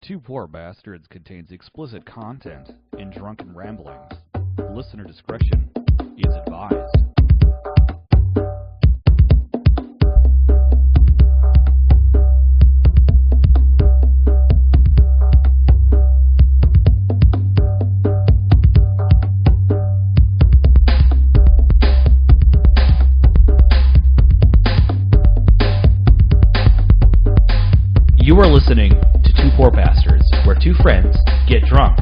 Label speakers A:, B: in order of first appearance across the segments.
A: Two Poor Bastards contains explicit content and drunken ramblings. Listener discretion is advised. You are listening to Two Poor Bastards, where two friends get drunk,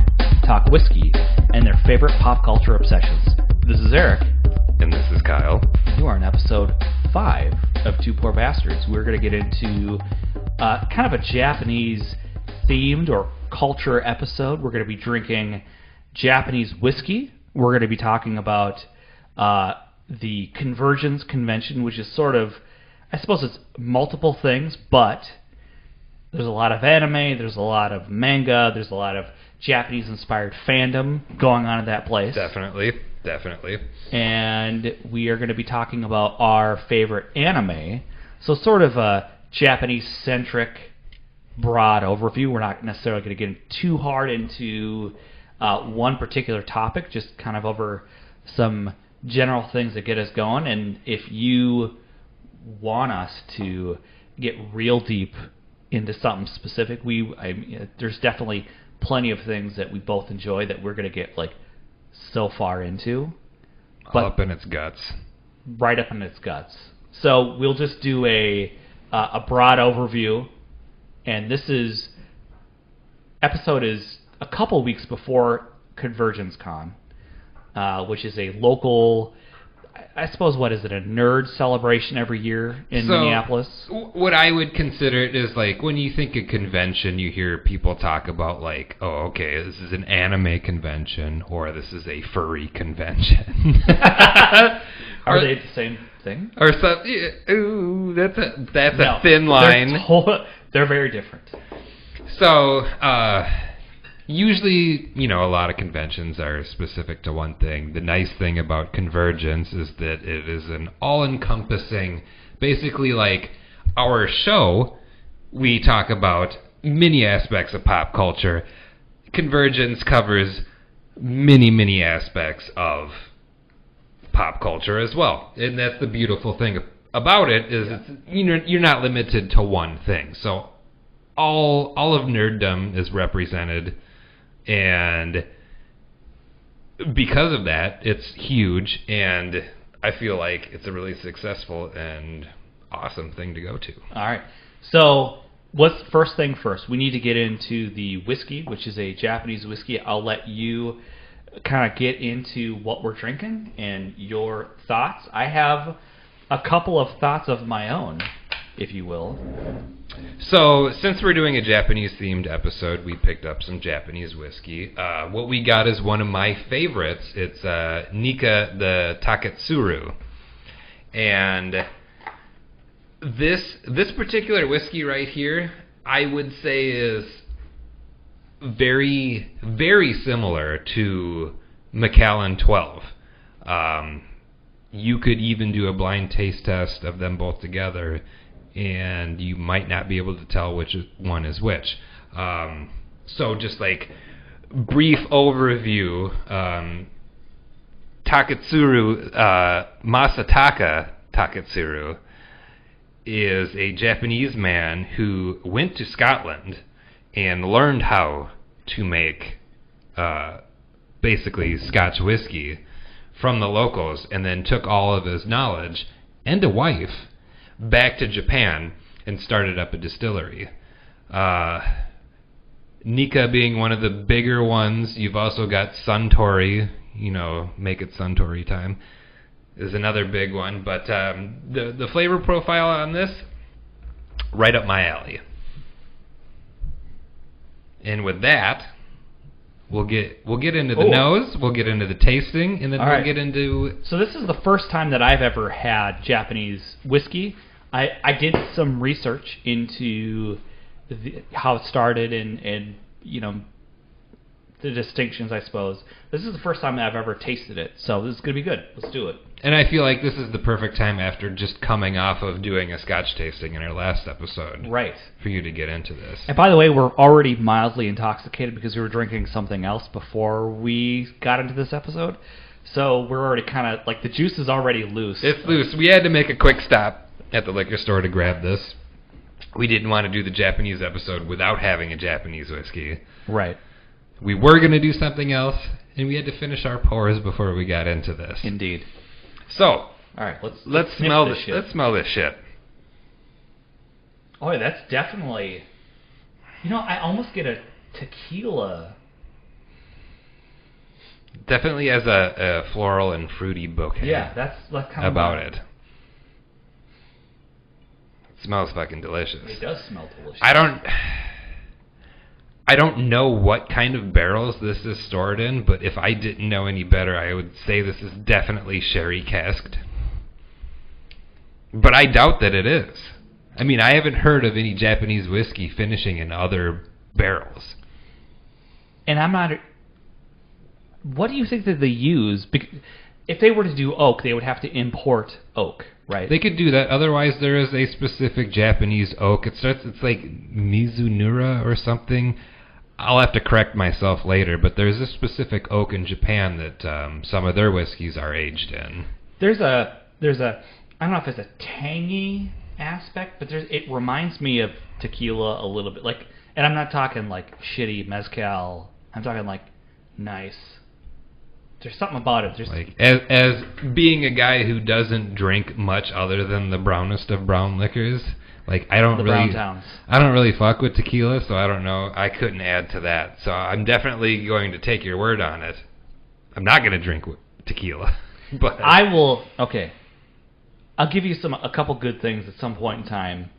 A: talk whiskey, and their favorite pop culture obsessions. This is Eric.
B: And this is Kyle.
A: You are on episode 5 of Two Poor Bastards. We're going to get into kind of a Japanese-themed or culture episode. We're going to be drinking Japanese whiskey. We're going to be talking about the convergence convention, which is sort of, I suppose it's multiple things, but there's a lot of anime, there's a lot of manga, there's a lot of Japanese-inspired fandom going on in that place.
B: Definitely.
A: And we are going to be talking about our favorite anime. So sort of a Japanese-centric, broad overview. We're not necessarily going to get too hard into one particular topic, just kind of over some general things that get us going. And if you want us to get real deep into something specific, there's definitely plenty of things that we both enjoy that we're going to get like so far into. But
B: up in its guts.
A: Right up in its guts. So we'll just do a broad overview, and this episode is a couple weeks before Convergence Con, which is a local, I suppose, what is it, a nerd celebration every year in Minneapolis?
B: What I would consider it is like when you think of convention, you hear people talk about like, oh, okay, this is an anime convention or this is a furry convention.
A: Are they the same thing?
B: Or something? Ooh, that's a thin line.
A: They're very different.
B: So, usually, a lot of conventions are specific to one thing. The nice thing about Convergence is that it is an all-encompassing, basically like our show, we talk about many aspects of pop culture. Convergence covers many aspects of pop culture as well. And that's the beautiful thing about it is you're not limited to one thing. So all of nerddom is represented. And because of that, it's huge, and I feel like it's a really successful and awesome thing to go to.
A: All right. So what's first thing first? We need to get into the whiskey, which is a Japanese whiskey. I'll let you kind of get into what we're drinking and your thoughts. I have a couple of thoughts of my own, if you will.
B: So, since we're doing a Japanese-themed episode, we picked up some Japanese whiskey. What we got is one of my favorites. It's Nikka the Taketsuru. And this particular whiskey right here, I would say is very, very similar to Macallan 12. You could even do a blind taste test of them both together, and you might not be able to tell which one is which. So just like brief overview, Taketsuru, Masataka Taketsuru is a Japanese man who went to Scotland and learned how to make basically Scotch whiskey from the locals, and then took all of his knowledge and a wife back to Japan and started up a distillery. Nikka being one of the bigger ones. You've also got Suntory, make it Suntory time, is another big one. But the flavor profile on this, right up my alley. And with that, we'll get into the nose, we'll get into the tasting, and then we'll get into...
A: So this is the first time that I've ever had Japanese whiskey. I did some research into how it started and distinctions, I suppose. This is the first time that I've ever tasted it, so this is going to be good. Let's do it.
B: And I feel like this is the perfect time after just coming off of doing a Scotch tasting in our last episode.
A: Right.
B: For you to get into this.
A: And by the way, we're already mildly intoxicated because we were drinking something else before we got into this episode. So we're already kind of, like, the juice is already loose.
B: It's loose. We had to make a quick stop at the liquor store to grab this. We didn't want to do the Japanese episode without having a Japanese whiskey.
A: Right.
B: We were going to do something else, and we had to finish our pours before we got into this.
A: Indeed.
B: So,
A: all right, let's
B: smell
A: this shit.
B: Let's smell this shit.
A: Oh, that's definitely... You know, I almost get a tequila.
B: Definitely has a floral and fruity bouquet.
A: Yeah, that's kind of
B: about it. It smells fucking delicious.
A: It does smell delicious.
B: I don't know what kind of barrels this is stored in, but if I didn't know any better, I would say this is definitely sherry casked. But I doubt that it is. I mean, I haven't heard of any Japanese whiskey finishing in other barrels.
A: And I'm not... What do you think that they use? If they were to do oak, they would have to import oak, right?
B: They could do that. Otherwise, there is a specific Japanese oak. It's like Mizunura or something. I'll have to correct myself later, but there's a specific oak in Japan that some of their whiskeys are aged in.
A: There's a I don't know if it's a tangy aspect, but it reminds me of tequila a little bit. Like, and I'm not talking like shitty mezcal. I'm talking like nice. There's something about it. There's
B: like as being a guy who doesn't drink much other than the brownest of brown liquors. Like I don't really fuck with tequila, so I don't know. I couldn't add to that. So I'm definitely going to take your word on it. I'm not going to drink tequila, but
A: I will. Okay, I'll give you a couple good things at some point in time,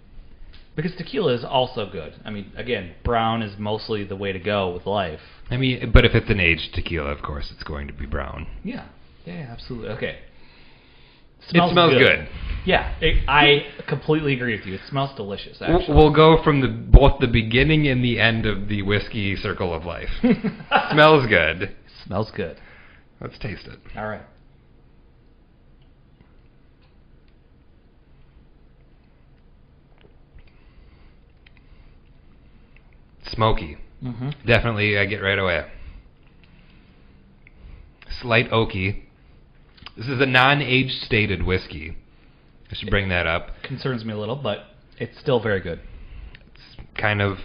A: because tequila is also good. I mean, again, brown is mostly the way to go with life.
B: I mean, but if it's an aged tequila, of course, it's going to be brown.
A: Yeah, absolutely. Okay.
B: It smells good.
A: Yeah, I completely agree with you. It smells delicious, actually.
B: We'll go from both the beginning and the end of the whiskey circle of life. Smells good.
A: Smells good.
B: Let's taste it.
A: All right.
B: Smoky.
A: Mm-hmm.
B: Definitely, I get right away. Slight oaky. This is a non-age stated whiskey. I should bring that up.
A: Concerns me a little, but it's still very good.
B: It's kind of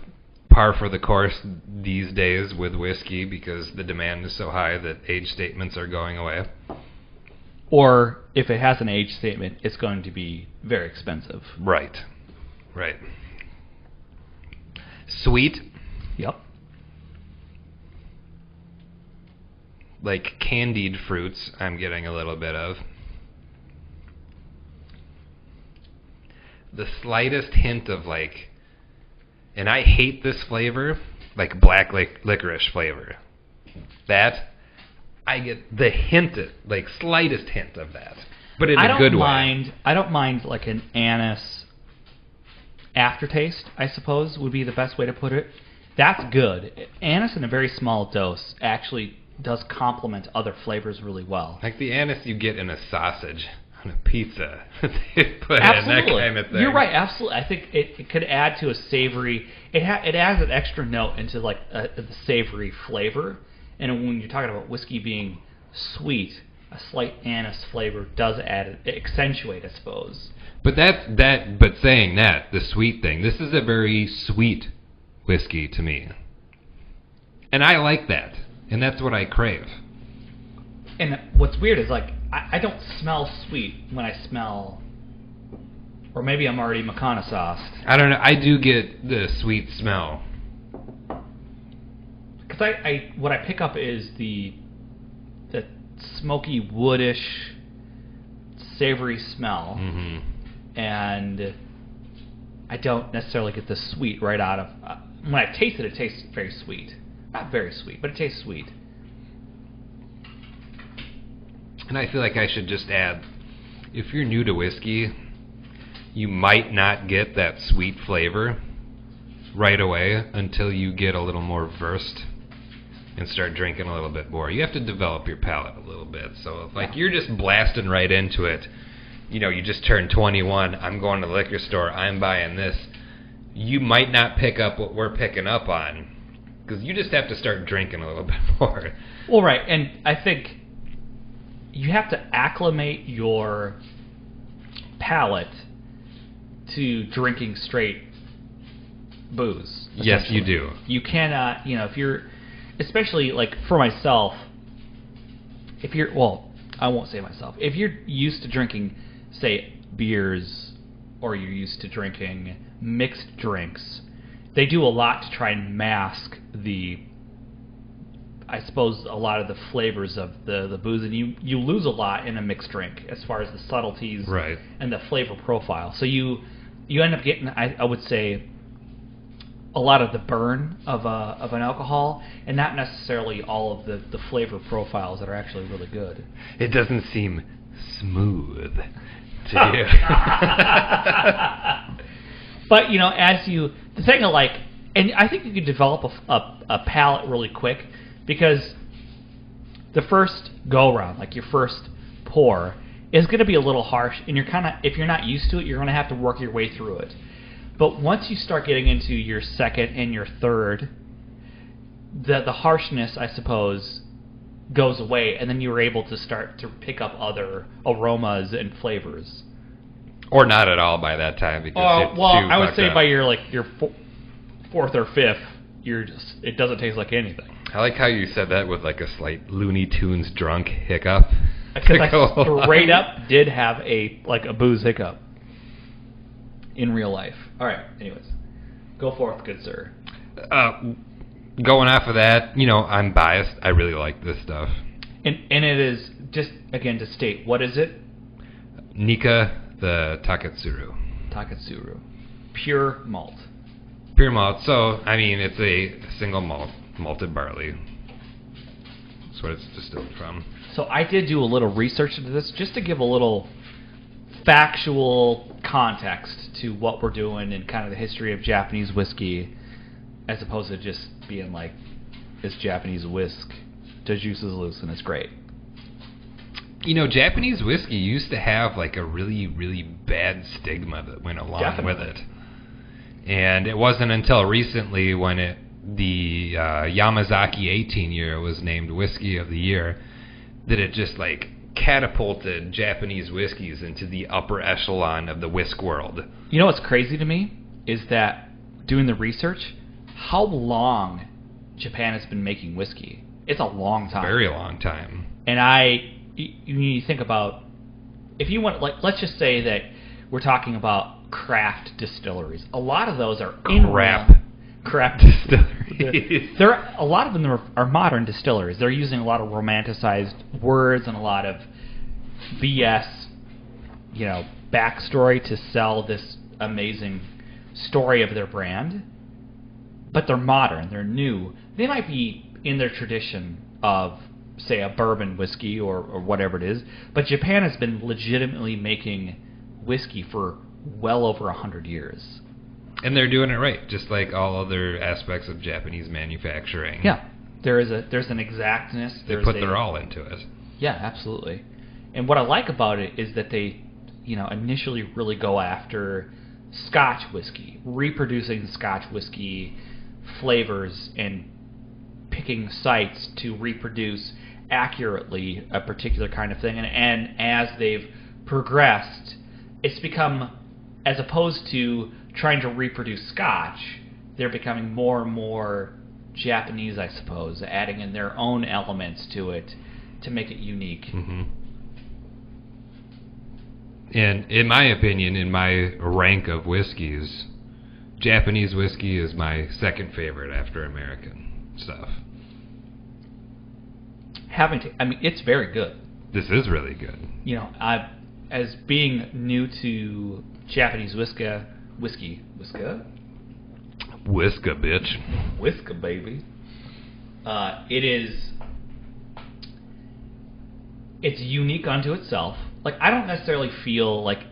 B: par for the course these days with whiskey because the demand is so high that age statements are going away.
A: Or if it has an age statement, it's going to be very expensive.
B: Right. Sweet.
A: Yep.
B: Like candied fruits, I'm getting a little bit of. The slightest hint of like, and I hate this flavor, like black licorice flavor. That, I get the hint, like slightest hint of that. But in a good way.
A: I don't mind like an anise aftertaste, I suppose, would be the best way to put it. That's good. Anise in a very small dose actually does complement other flavors really well.
B: Like the anise you get in a sausage on a pizza. They put
A: absolutely.
B: In that kind of thing.
A: You're right, absolutely. I think it could add to a savory... It adds an extra note into like the savory flavor. And when you're talking about whiskey being sweet, a slight anise flavor does accentuate, I suppose.
B: But but saying that, the sweet thing, this is a very sweet whiskey to me. And I like that. And that's what I crave.
A: And what's weird is, like, I don't smell sweet when I smell... Or maybe I'm already Makana sauced.
B: I don't know. I do get the sweet smell.
A: Because what I pick up is the smoky, woodish, savory smell.
B: Mm-hmm.
A: And I don't necessarily get the sweet right out of... when I taste it, it tastes very sweet. Not very sweet, but it tastes sweet.
B: And I feel like I should just add, if you're new to whiskey, you might not get that sweet flavor right away until you get a little more versed and start drinking a little bit more. You have to develop your palate a little bit. So if you're just blasting right into it, you just turned 21, I'm going to the liquor store, I'm buying this, you might not pick up what we're picking up on, because you just have to start drinking a little bit more.
A: Well, right, and I think you have to acclimate your palate to drinking straight booze.
B: Yes, you do.
A: You cannot, if you're, especially like for myself, I won't say myself. If you're used to drinking, say, beers, or you're used to drinking mixed drinks, they do a lot to try and mask I suppose, a lot of the flavors of the booze, and you lose a lot in a mixed drink as far as the subtleties and the flavor profile. So you end up getting, I would say, a lot of the burn of an alcohol, and not necessarily all of the flavor profiles that are actually really good.
B: It doesn't seem smooth to you.
A: But the thing of and I think you could develop a palate really quick, because the first go round, like your first pour, is going to be a little harsh, and if you're not used to it, you're going to have to work your way through it. But once you start getting into your second and your third, the harshness, I suppose, goes away, and then you're able to start to pick up other aromas and flavors.
B: Or not at all by that time, because
A: I would say by your fourth or fifth, it doesn't taste like anything.
B: I like how you said that with like a slight Looney Tunes drunk hiccup.
A: Because I straight up did have a booze hiccup in real life. All right. Anyways, go forth, good sir.
B: Going off of that, I'm biased. I really like this stuff.
A: And it is, just again to state, what is it?
B: Nikka, the Taketsuru.
A: Pure malt.
B: Pure malt. So it's a single malted barley. That's what it's distilled from. So
A: I did do a little research into this just to give a little factual context to what we're doing and kind of the history of Japanese whiskey, as opposed to just being like, it's Japanese whisk, the juice is loose and it's great.
B: Japanese whiskey used to have like a really, really bad stigma that went along with it. And it wasn't until recently when the Yamazaki 18 year was named Whiskey of the Year that it just catapulted Japanese whiskeys into the upper echelon of the whisk world.
A: What's crazy to me is that doing the research, how long Japan has been making whiskey. It's a long time.
B: Very long time.
A: And you think about, if you want, let's just say that we're talking about craft distilleries. A lot of those are crap distilleries. A lot of them are modern distilleries. They're using a lot of romanticized words and a lot of BS, backstory to sell this amazing story of their brand. But they're modern. They're new. They might be in their tradition of, say, a bourbon whiskey or whatever it is. But Japan has been legitimately making whiskey for well over 100 years.
B: And they're doing it right, just like all other aspects of Japanese manufacturing.
A: Yeah, there's an exactness.
B: They put their all into it.
A: Yeah, absolutely. And what I like about it is that they, initially really go after Scotch whiskey, reproducing Scotch whiskey flavors and picking sites to reproduce accurately a particular kind of thing. And as they've progressed, it's become, as opposed to trying to reproduce Scotch, they're becoming more and more Japanese, I suppose, adding in their own elements to it to make it unique.
B: Mm-hmm. And in my opinion, in my rank of whiskeys, Japanese whiskey is my second favorite after American stuff.
A: It's very good.
B: This is really good.
A: As being new to Japanese whiska,
B: Whiska, bitch.
A: Whiska, baby. It's unique unto itself. I don't necessarily feel like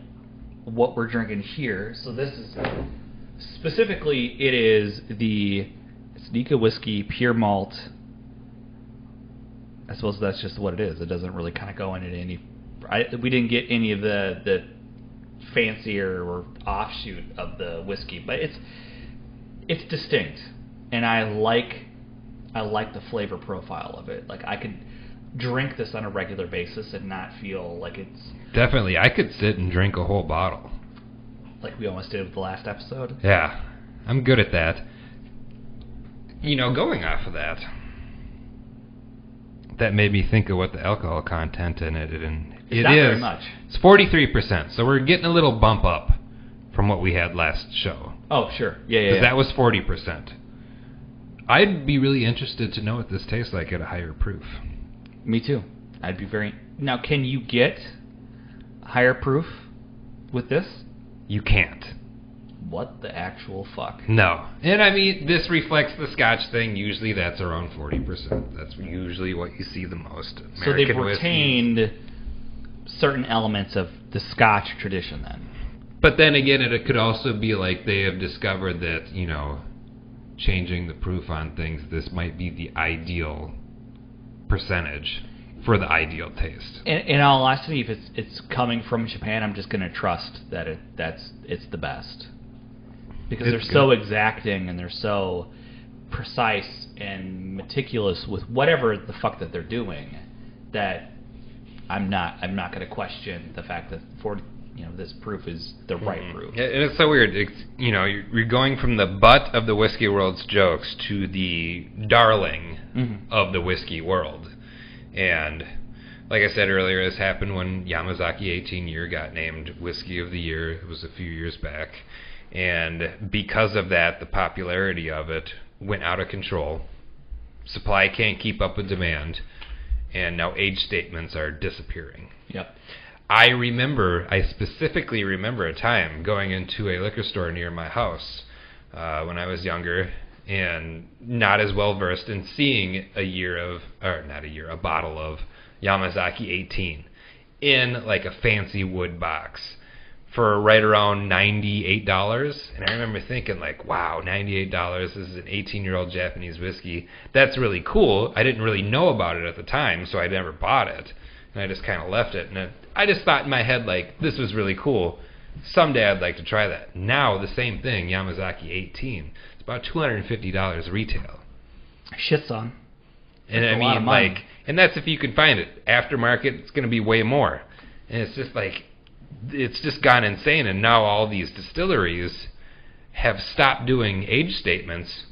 A: what we're drinking here. So this is specifically, it's Nikka whiskey, pure malt, I suppose that's just what it is. It doesn't really kind of go into any. We didn't get any of the fancier or offshoot of the whiskey, but it's distinct, and I like the flavor profile of it. Like, I could drink this on a regular basis and not feel like it's...
B: Definitely. I could sit and drink a whole bottle.
A: Like we almost did with the last episode?
B: Yeah. I'm good at that. Going off of that made me think of what the alcohol content in it is.
A: It's not very much.
B: It's 43%, so we're getting a little bump up from what we had last show.
A: Oh, sure. Yeah.
B: That was 40%. I'd be really interested to know what this tastes like at a higher proof.
A: Me too. I'd be very... Now, can you get higher proof with this?
B: You can't.
A: What the actual fuck?
B: No. And I mean, this reflects the Scotch thing. Usually that's around 40%. That's usually what you see the most. American
A: so they've retained certain elements of the Scotch tradition then.
B: But then again, it could also be like they have discovered that, changing the proof on things, this might be the ideal percentage for the ideal taste.
A: In all honesty, if it's coming from Japan, I'm just going to trust that it's the best. Because they're so exacting and they're so precise and meticulous with whatever the fuck that they're doing that I'm not going to question the fact that this proof is the right proof.
B: And it's so weird. You're going from the butt of the whiskey world's jokes to the darling of the whiskey world. And like I said earlier, this happened when Yamazaki 18 Year got named Whiskey of the Year. It was a few years back. And because of that, the popularity of it went out of control. Supply can't keep up with demand. And now age statements are disappearing.
A: Yep.
B: I specifically remember a time going into a liquor store near my house when I was younger and not as well versed, in seeing a bottle of Yamazaki 18 in like a fancy wood box for right around $98. And I remember thinking like, wow, $98, this is an 18-year-old Japanese whiskey. That's really cool. I didn't really know about it at the time, so I never bought it. And I just kind of left it. And I just thought in my head, like, this was really cool. Someday I'd like to try that. Now, the same thing, Yamazaki 18. It's about $250 retail.
A: Shit, son.
B: And I mean, like, and that's if you can find it. Aftermarket, it's going to be way more. And it's just like, it's just gone insane. And now all these distilleries have stopped doing age statements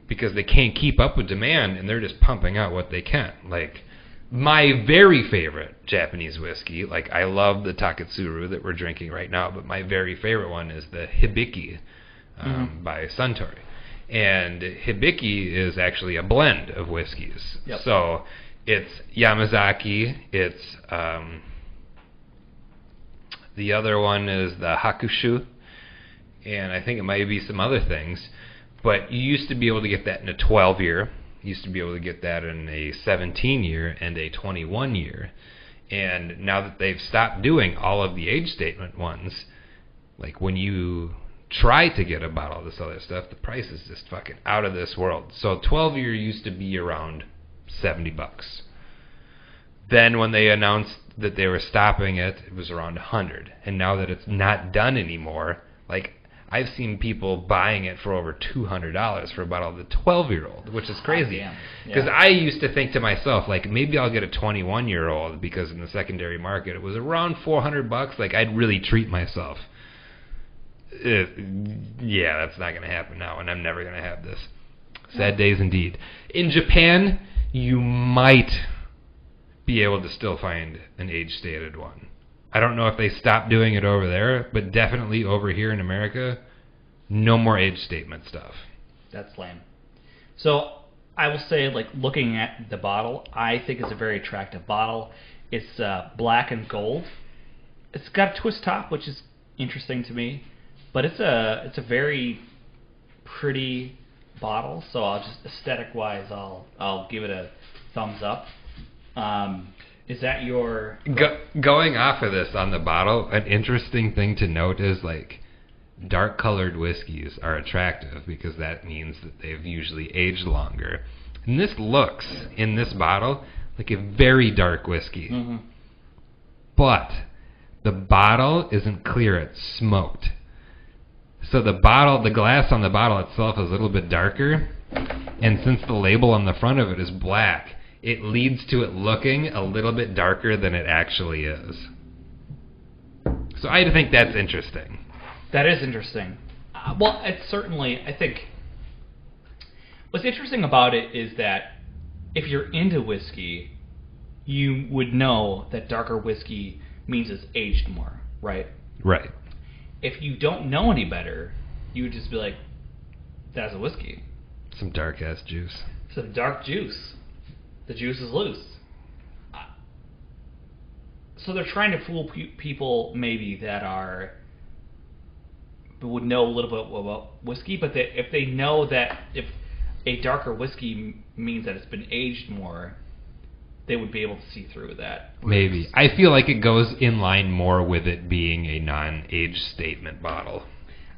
B: because they can't keep up with demand, and they're just pumping out what they can. Like, my very favorite Japanese whiskey, like I love the Taketsuru that we're drinking right now, but my very favorite one is the Hibiki by Suntory. And Hibiki is actually a blend of whiskeys.
A: Yep.
B: So it's Yamazaki, it's the other one is the Hakushu, and I think it might be some other things. But you used to be able to get that in a 12-year. You used to be able to get that in a 17-year and a 21-year. And now that they've stopped doing all of the age statement ones, like when you try to get a bottle of this other stuff, the price is just fucking out of this world. So 12-year used to be around $70. Then when they announced that they were stopping it, it was around $100. And now that it's not done anymore, like, I've seen people buying it for over $200 for a bottle of the 12-year-old, which is crazy. Because I used to think to myself, like, maybe I'll get a 21-year-old, because in the secondary market it was around $400. Like, I'd really treat myself. Yeah, that's not going to happen now, and I'm never going to have this. Sad days indeed. In Japan, you might be able to still find an age-stated one. I don't know if they stopped doing it over there, but definitely over here in America, no more age statement stuff.
A: That's lame. So I will say, like, looking at the bottle, I think it's a very attractive bottle. It's black and gold. It's got a twist top, which is interesting to me, but it's a very pretty bottle. So I'll just, aesthetic-wise, I'll give it a thumbs up. Is that your...
B: Going off of this on the bottle, an interesting thing to note is, like, dark-colored whiskeys are attractive because that means that they've usually aged longer. And this looks, in this bottle, like a very dark whiskey.
A: Mm-hmm.
B: But the bottle isn't clear, it's smoked. So the glass on the bottle itself is a little bit darker, and since the label on the front of it is black, it leads to it looking a little bit darker than it actually is. So I think that's interesting.
A: That is interesting. Well, it's certainly, I think, what's interesting about it is that if you're into whiskey, you would know that darker whiskey means it's aged more, right?
B: Right.
A: If you don't know any better, you would just be like, that's a whiskey.
B: Some dark-ass juice.
A: Some dark juice. The juice is loose. So they're trying to fool people maybe that would know a little bit about whiskey, but if they know that if a darker whiskey means that it's been aged more, they would be able to see through that.
B: Maybe. I feel like it goes in line more with it being a non-age statement bottle.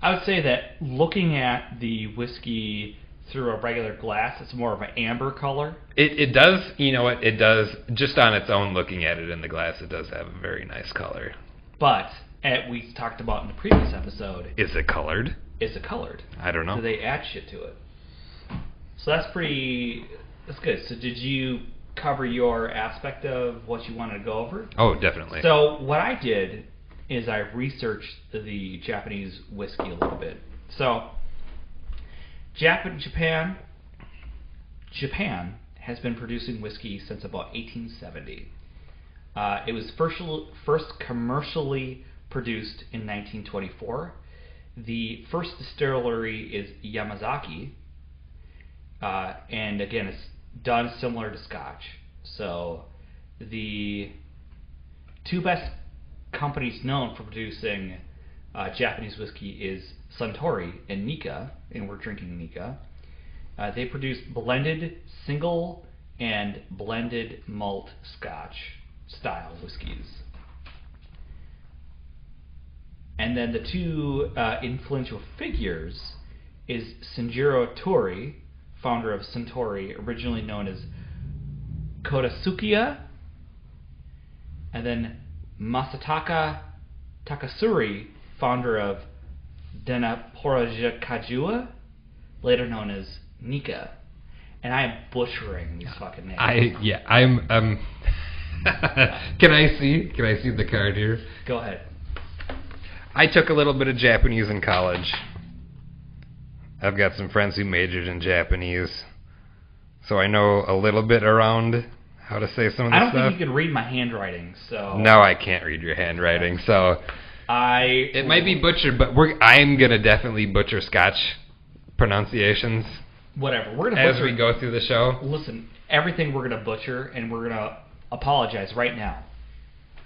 A: I would say that looking at the whiskey through a regular glass, it's more of an amber color.
B: It does, you know what, it does, just on its own looking at it in the glass, it does have a very nice color.
A: But, as we talked about in the previous episode...
B: Is it colored?
A: Is it colored?
B: I don't know.
A: Do they add shit to it? So that's good. So did you cover your aspect of what you wanted to go over?
B: Oh, definitely.
A: So what I did is I researched the Japanese whiskey a little bit. So Japan has been producing whiskey since about 1870. It was first commercially produced in 1924. The first distillery is Yamazaki, and again, it's done similar to Scotch. So the two best companies known for producing Japanese whiskey is Suntory and Nikka, and we're drinking Nikka. They produce blended single and blended malt Scotch style whiskeys. And then the two influential figures is Shinjiro Tori, founder of Suntory, originally known as Kodasukiya, and then Masataka Takasuri, founder of Denaporoja, later known as Nikka. And I am butchering these fucking names.
B: I'm Can I see the card here?
A: Go ahead.
B: I took a little bit of Japanese in college. I've got some friends who majored in Japanese, so I know a little bit around how to say some of this stuff.
A: I don't think you can read my handwriting, so...
B: No, I can't read your handwriting, so... It might be butchered, but I'm going to definitely butcher Scotch pronunciations.
A: Whatever. We're going to butcher...
B: As we go through the show.
A: Listen, everything we're going to butcher, and we're going to apologize right now.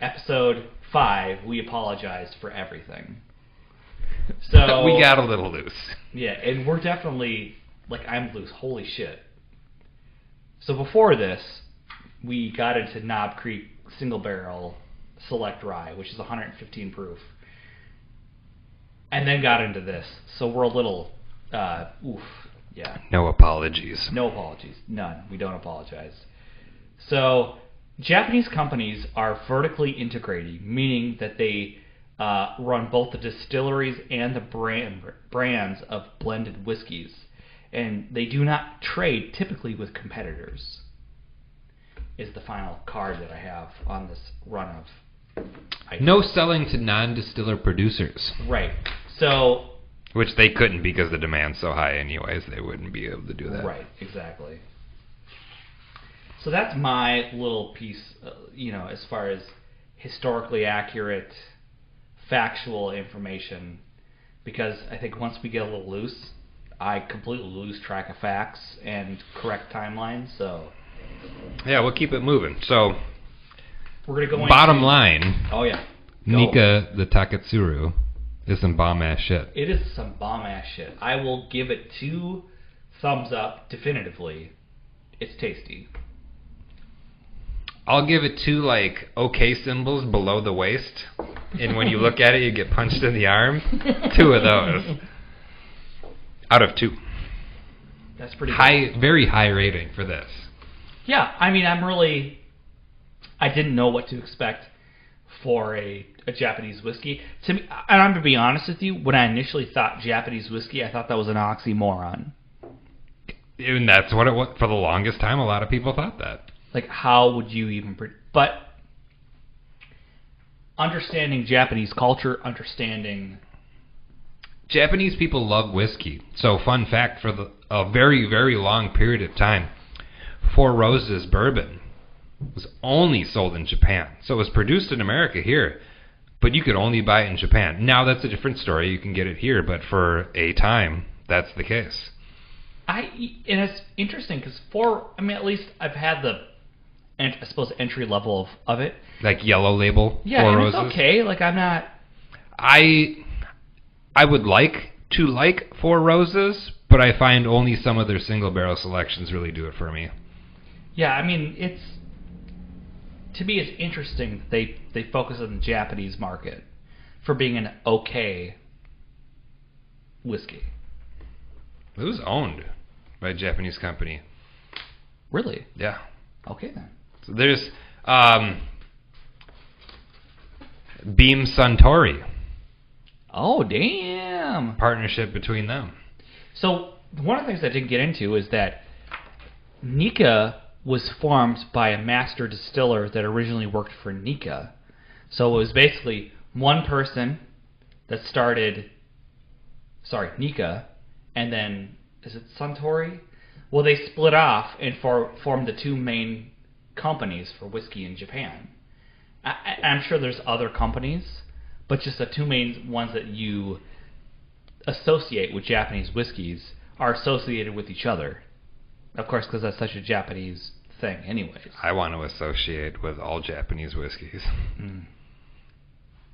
A: Episode 5, we apologize for everything. So
B: we got a little loose.
A: Yeah, and we're definitely... I'm loose. Holy shit. So before this, we got into Knob Creek Single Barrel Select Rye, which is 115 proof. And then got into this. So we're a little... yeah.
B: No apologies.
A: No apologies. None. We don't apologize. So, Japanese companies are vertically integrated, meaning that they run both the distilleries and the brands of blended whiskeys. And they do not trade typically with competitors, is the final card that I have on this run of items.
B: No selling to non-distiller producers.
A: Right. So...
B: Which they couldn't because the demand's so high anyways. They wouldn't be able to do that.
A: Right, exactly. So that's my little piece, as far as historically accurate, factual information. Because I think once we get a little loose, I completely lose track of facts and correct timelines. So
B: yeah, we'll keep it moving. So
A: we're gonna go.
B: Bottom line.
A: Oh yeah.
B: Nikka the Taketsuru is some bomb ass shit.
A: It is some bomb ass shit. I will give it 2 thumbs up definitively. It's tasty.
B: I'll give it 2 okay symbols below the waist, and when you look at it, you get punched in the arm. 2 of those out of 2.
A: That's pretty
B: high,
A: good.
B: very high rating for this.
A: Yeah, I mean, I'm really I didn't know what to expect for a Japanese whiskey. To me, and I'm going to be honest with you, when I initially thought Japanese whiskey, I thought that was an oxymoron.
B: And that's what it was for the longest time. A lot of people thought that.
A: Like, how would you even... But understanding Japanese culture, understanding...
B: Japanese people love whiskey. So, fun fact, for a very, very long period of time, Four Roses bourbon was only sold in Japan. So it was produced in America here, but you could only buy it in Japan. Now that's a different story. You can get it here, but for a time, that's the case.
A: And it's interesting because at least I've had I suppose, entry level of it.
B: Like Yellow Label,
A: yeah,
B: Four
A: and
B: Roses.
A: it's okay. Like, I'm not...
B: I would like to like Four Roses, but I find only some of their single barrel selections really do it for me.
A: Yeah, I mean, to me, it's interesting that they focus on the Japanese market for being an okay whiskey.
B: It was owned by a Japanese company.
A: Really?
B: Yeah.
A: Okay, then.
B: So there's Beam Suntory.
A: Oh, damn.
B: Partnership between them.
A: So one of the things I didn't get into is that Nikka was formed by a master distiller that originally worked for Nikka. So it was basically one person that started, Nikka, and then, is it Suntory? Well, they split off and formed the two main companies for whiskey in Japan. I'm sure there's other companies, but just the two main ones that you associate with Japanese whiskeys are associated with each other. Of course, because that's such a Japanese thing anyways.
B: I want to associate with all Japanese whiskeys.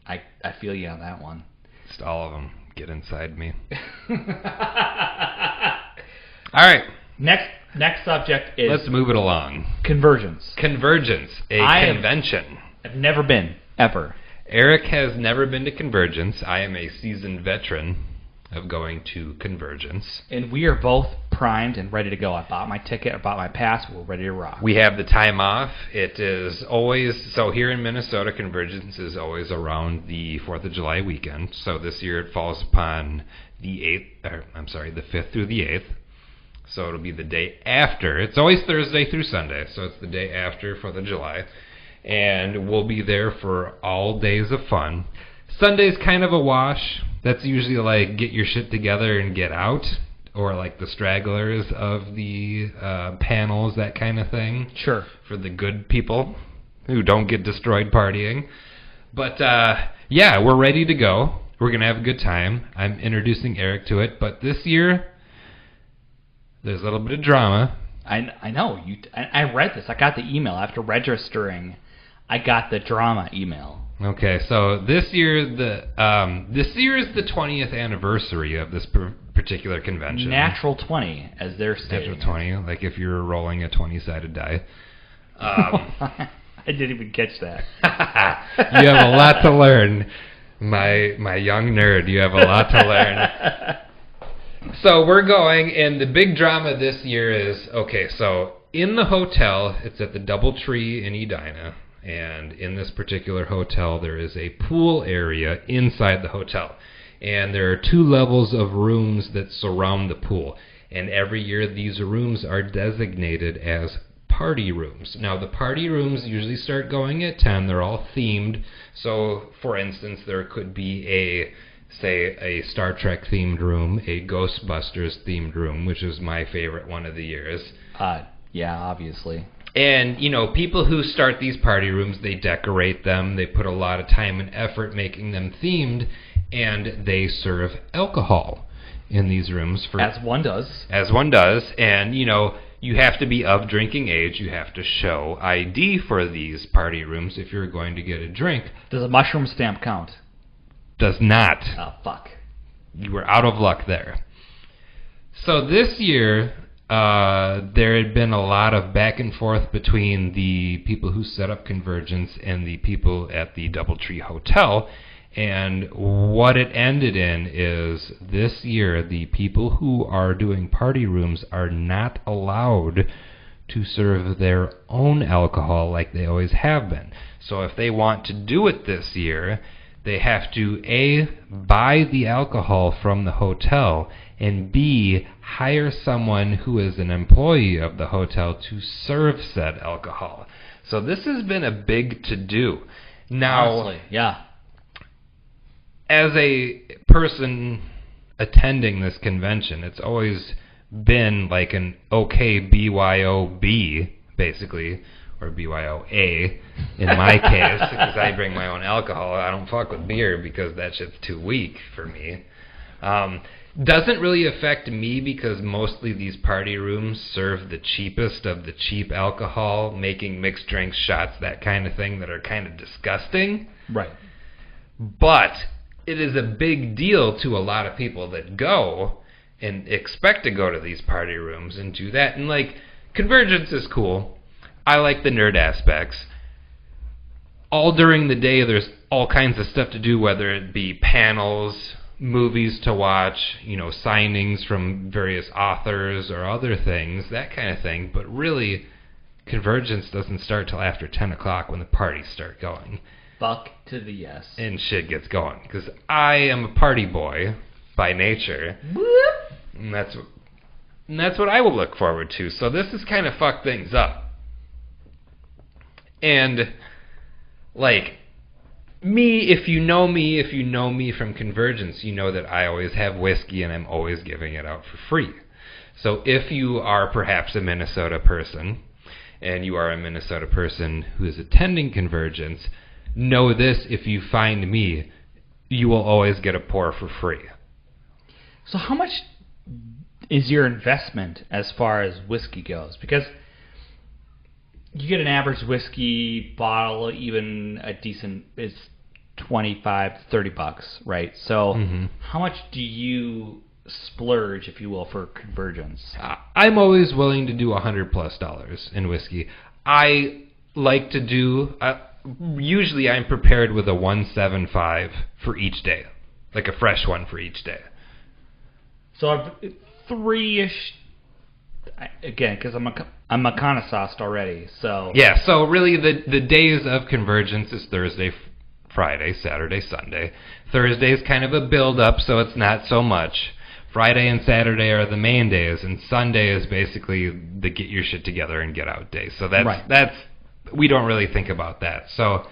A: I feel you on that one.
B: Just all of them get inside me. All right.
A: Next subject is...
B: Let's move it along.
A: Convergence.
B: Convergence, convention.
A: I've never been, ever.
B: Eric has never been to Convergence. I am a seasoned veteran of going to Convergence.
A: And we are both primed and ready to go. I bought my ticket, I bought my pass, we're ready to rock.
B: We have the time off. It is always, so here in Minnesota, Convergence is always around the 4th of July weekend. So this year it falls upon the 5th through the 8th. So it'll be the day after. It's always Thursday through Sunday, so it's the day after 4th of July. And we'll be there for all days of fun. Sunday's kind of a wash. That's usually like get your shit together and get out, or like the stragglers of the panels, that kind of thing.
A: Sure. For
B: the good people who don't get destroyed partying. But yeah, we're ready to go. We're going to have a good time. I'm introducing Eric to it, but this year there's a little bit of drama.
A: I know. I read this. I got the email after registering. I got the drama email.
B: Okay, so this year is the 20th anniversary of this particular convention.
A: Natural 20, as they're stating.
B: Natural 20, like if you're rolling a 20-sided die.
A: I didn't even catch that.
B: You have a lot to learn, my young nerd. You have a lot to learn. So we're going, and the big drama this year is, okay, so in the hotel, it's at the DoubleTree in Edina. And in this particular hotel, there is a pool area inside the hotel. And there are 2 levels of rooms that surround the pool. And every year, these rooms are designated as party rooms. Now, the party rooms usually start going at 10. They're all themed. So, for instance, there could be a Star Trek themed room, a Ghostbusters themed room, which is my favorite one of the years.
A: Yeah, obviously.
B: And, people who start these party rooms, they decorate them, they put a lot of time and effort making them themed, and they serve alcohol in these rooms.
A: As one does.
B: As one does, and, you have to be of drinking age, you have to show ID for these party rooms if you're going to get a drink.
A: Does a mushroom stamp count?
B: Does not.
A: Oh, fuck.
B: You were out of luck there. So this year, there had been a lot of back and forth between the people who set up Convergence and the people at the DoubleTree Hotel. And what it ended in is this year, the people who are doing party rooms are not allowed to serve their own alcohol like they always have been. So if they want to do it this year, they have to A, buy the alcohol from the hotel, and B, hire someone who is an employee of the hotel to serve said alcohol. So this has been a big to-do. Now,
A: Honestly, yeah.
B: as a person attending this convention, it's always been like an okay BYOB, basically, or BYOA in my case, because I bring my own alcohol. I don't fuck with beer because that shit's too weak for me. Doesn't really affect me because mostly these party rooms serve the cheapest of the cheap alcohol, making mixed drinks, shots, that kind of thing that are kind of disgusting.
A: Right.
B: But it is a big deal to a lot of people that go and expect to go to these party rooms and do that. And like, Convergence is cool. I like the nerd aspects. All during the day, there's all kinds of stuff to do, whether it be panels, movies to watch, signings from various authors or other things, that kind of thing. But really, Convergence doesn't start till after 10 o'clock when the parties start going.
A: Fuck to the yes.
B: And shit gets going. Because I am a party boy by nature. And that's what I will look forward to. So this has kind of fucked things up. And, like, if you know me from Convergence, you know that I always have whiskey and I'm always giving it out for free. So if you are perhaps a Minnesota person, and you are a Minnesota person who is attending Convergence, know this: if you find me, you will always get a pour for free.
A: So how much is your investment as far as whiskey goes? Because you get an average whiskey bottle, even a decent, is $25 to $30, right? So how much do you splurge, if you will, for Convergence?
B: I'm always willing to do $100+ in whiskey. I like to do, usually I'm prepared with a 175 for each day, like a fresh one for each day.
A: So 3-ish, again, because I'm a connoisseur already, so...
B: Yeah, so really the days of Convergence is Thursday, Friday, Saturday, Sunday. Thursday is kind of a build-up, so it's not so much. Friday and Saturday are the main days, and Sunday is basically the get your shit together and get out day. So that's we don't really think about that. So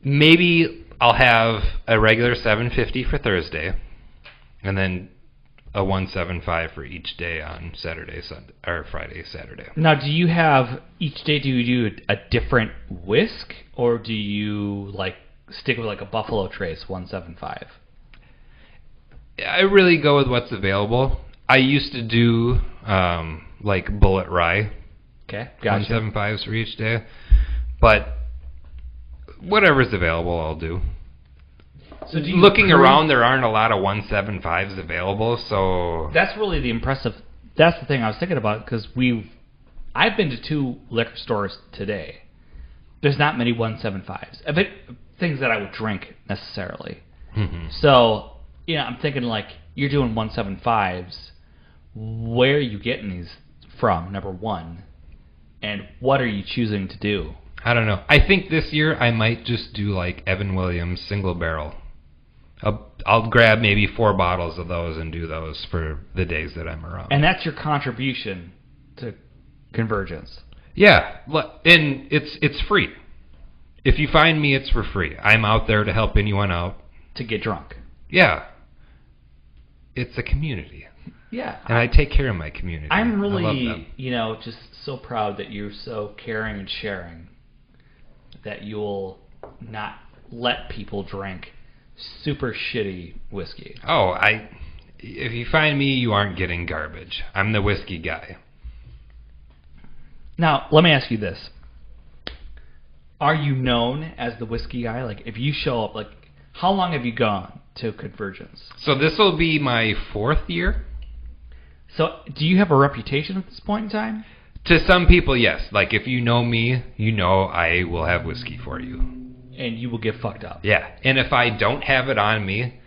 B: maybe I'll have a regular 750 for Thursday, and then a 175 for each day on Saturday, Sunday, or Friday, Saturday.
A: Now, do you have, each day, do you do a different whisk, or do you stick with a Buffalo Trace 175?
B: I really go with what's available. I used to do Bullet Rye.
A: Okay, gotcha.
B: 175s for each day. But whatever's available, I'll do. So looking around, there aren't a lot of 175s available, so...
A: That's really that's the thing I was thinking about, because I've been to 2 liquor stores today. There's not many 175s. Things that I would drink, necessarily.
B: Mm-hmm.
A: So, I'm thinking, you're doing 175s. Where are you getting these from, number one? And what are you choosing to do?
B: I don't know. I think this year I might just do, Evan Williams single barrel. I'll grab maybe 4 bottles of those and do those for the days that I'm around.
A: And that's your contribution to Convergence.
B: Yeah, and it's free. If you find me, it's for free. I'm out there to help anyone out.
A: To get drunk.
B: Yeah. It's a community.
A: Yeah.
B: And I take care of my community.
A: I'm really, just so proud that you're so caring and sharing, that you'll not let people drink super shitty whiskey.
B: Oh, if you find me, you aren't getting garbage. I'm the whiskey guy.
A: Now, let me ask you this. Are you known as the whiskey guy? If you show up, how long have you gone to Convergence?
B: So this will be my 4th year.
A: So do you have a reputation at this point in time?
B: To some people, yes. If you know me, you know I will have whiskey for you.
A: And you will get fucked up.
B: Yeah. And if I don't have it on me,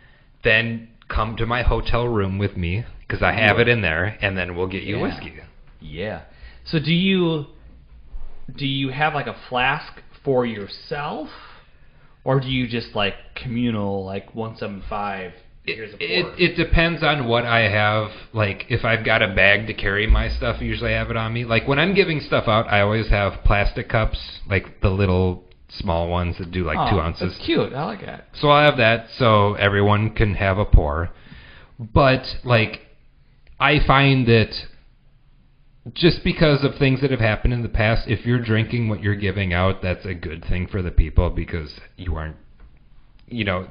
B: then come to my hotel room with me, because I have it in there, and then we'll get you whiskey.
A: Yeah. So do you have like a flask for yourself, or do you just like communal, like 175? Here's a pour?
B: It depends on what I have. Like if I've got a bag to carry my stuff, usually I have it on me. Like when I'm giving stuff out, I always have plastic cups, like the little small ones that do like 2 ounces.
A: That's cute. I like that.
B: So I have that so everyone can have a pour. But like I find that just because of things that have happened in the past, if you're drinking what you're giving out, that's a good thing for the people because you aren't,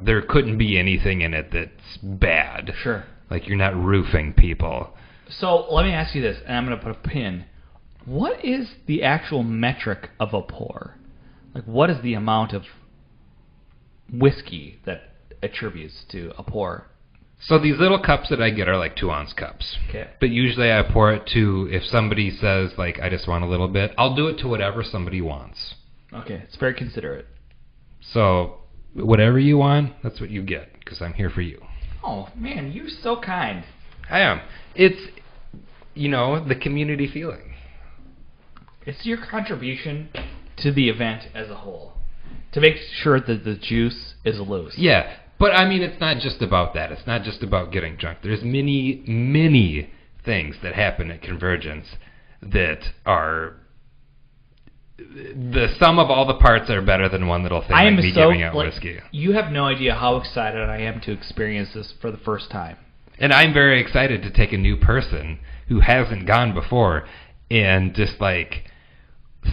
B: there couldn't be anything in it that's bad.
A: Sure.
B: Like you're not roofing people.
A: So let me ask you this, and I'm going to put a pin. What is the actual metric of a pour? Like what is the amount of whiskey that attributes to a pour?
B: So these little cups that I get are like 2-ounce cups.
A: Okay.
B: But usually I pour it to, if somebody says, like, I just want a little bit, I'll do it to whatever somebody wants.
A: Okay, it's very considerate.
B: So whatever you want, that's what you get, because I'm here for you.
A: Oh, man, you're so kind.
B: I am. It's, the community feeling.
A: It's your contribution to the event as a whole, to make sure that the juice is loose.
B: Yeah. But, I mean, it's not just about that. It's not just about getting drunk. There's many, many things that happen at Convergence that are... The sum of all the parts are better than one little thing like me giving out whiskey.
A: You have no idea how excited I am to experience this for the first time.
B: And I'm very excited to take a new person who hasn't gone before and just, like,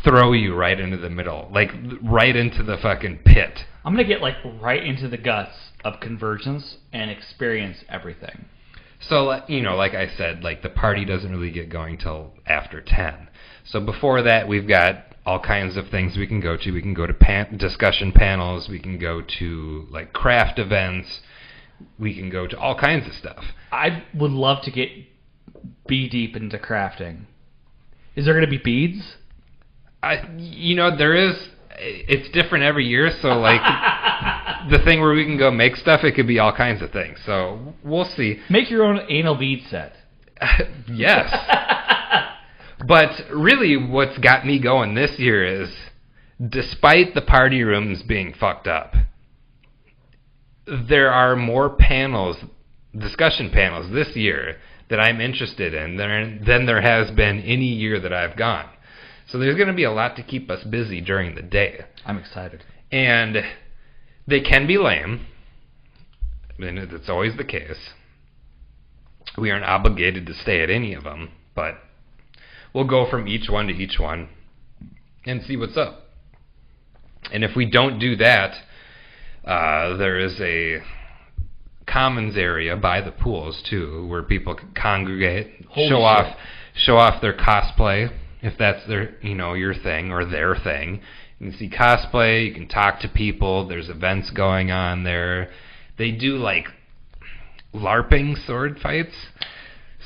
B: throw you right into the middle. Like, right into the fucking pit.
A: I'm going to get, like, right into the guts of Convergence and experience everything.
B: So, like I said, like the party doesn't really get going till after 10. So before that, we've got all kinds of things we can go to. We can go to discussion panels. We can go to, like, craft events. We can go to all kinds of stuff.
A: I would love to be deep into crafting. Is there going to be beads?
B: There is... It's different every year, so like the thing where we can go make stuff, it could be all kinds of things. So we'll see.
A: Make your own anal bead set.
B: Yes. But really what's got me going this year is, despite the party rooms being fucked up, there are more panels, discussion panels this year that I'm interested in than there has been any year that I've gone. So there's going to be a lot to keep us busy during the day.
A: I'm excited.
B: And they can be lame. I mean, it's always the case. We aren't obligated to stay at any of them, but we'll go from each one to each one and see what's up. And if we don't do that, there is a commons area by the pools, too, where people can congregate, show off their cosplay. If that's their, your thing or their thing. You can see cosplay, you can talk to people, there's events going on there. They do, like, LARPing sword fights.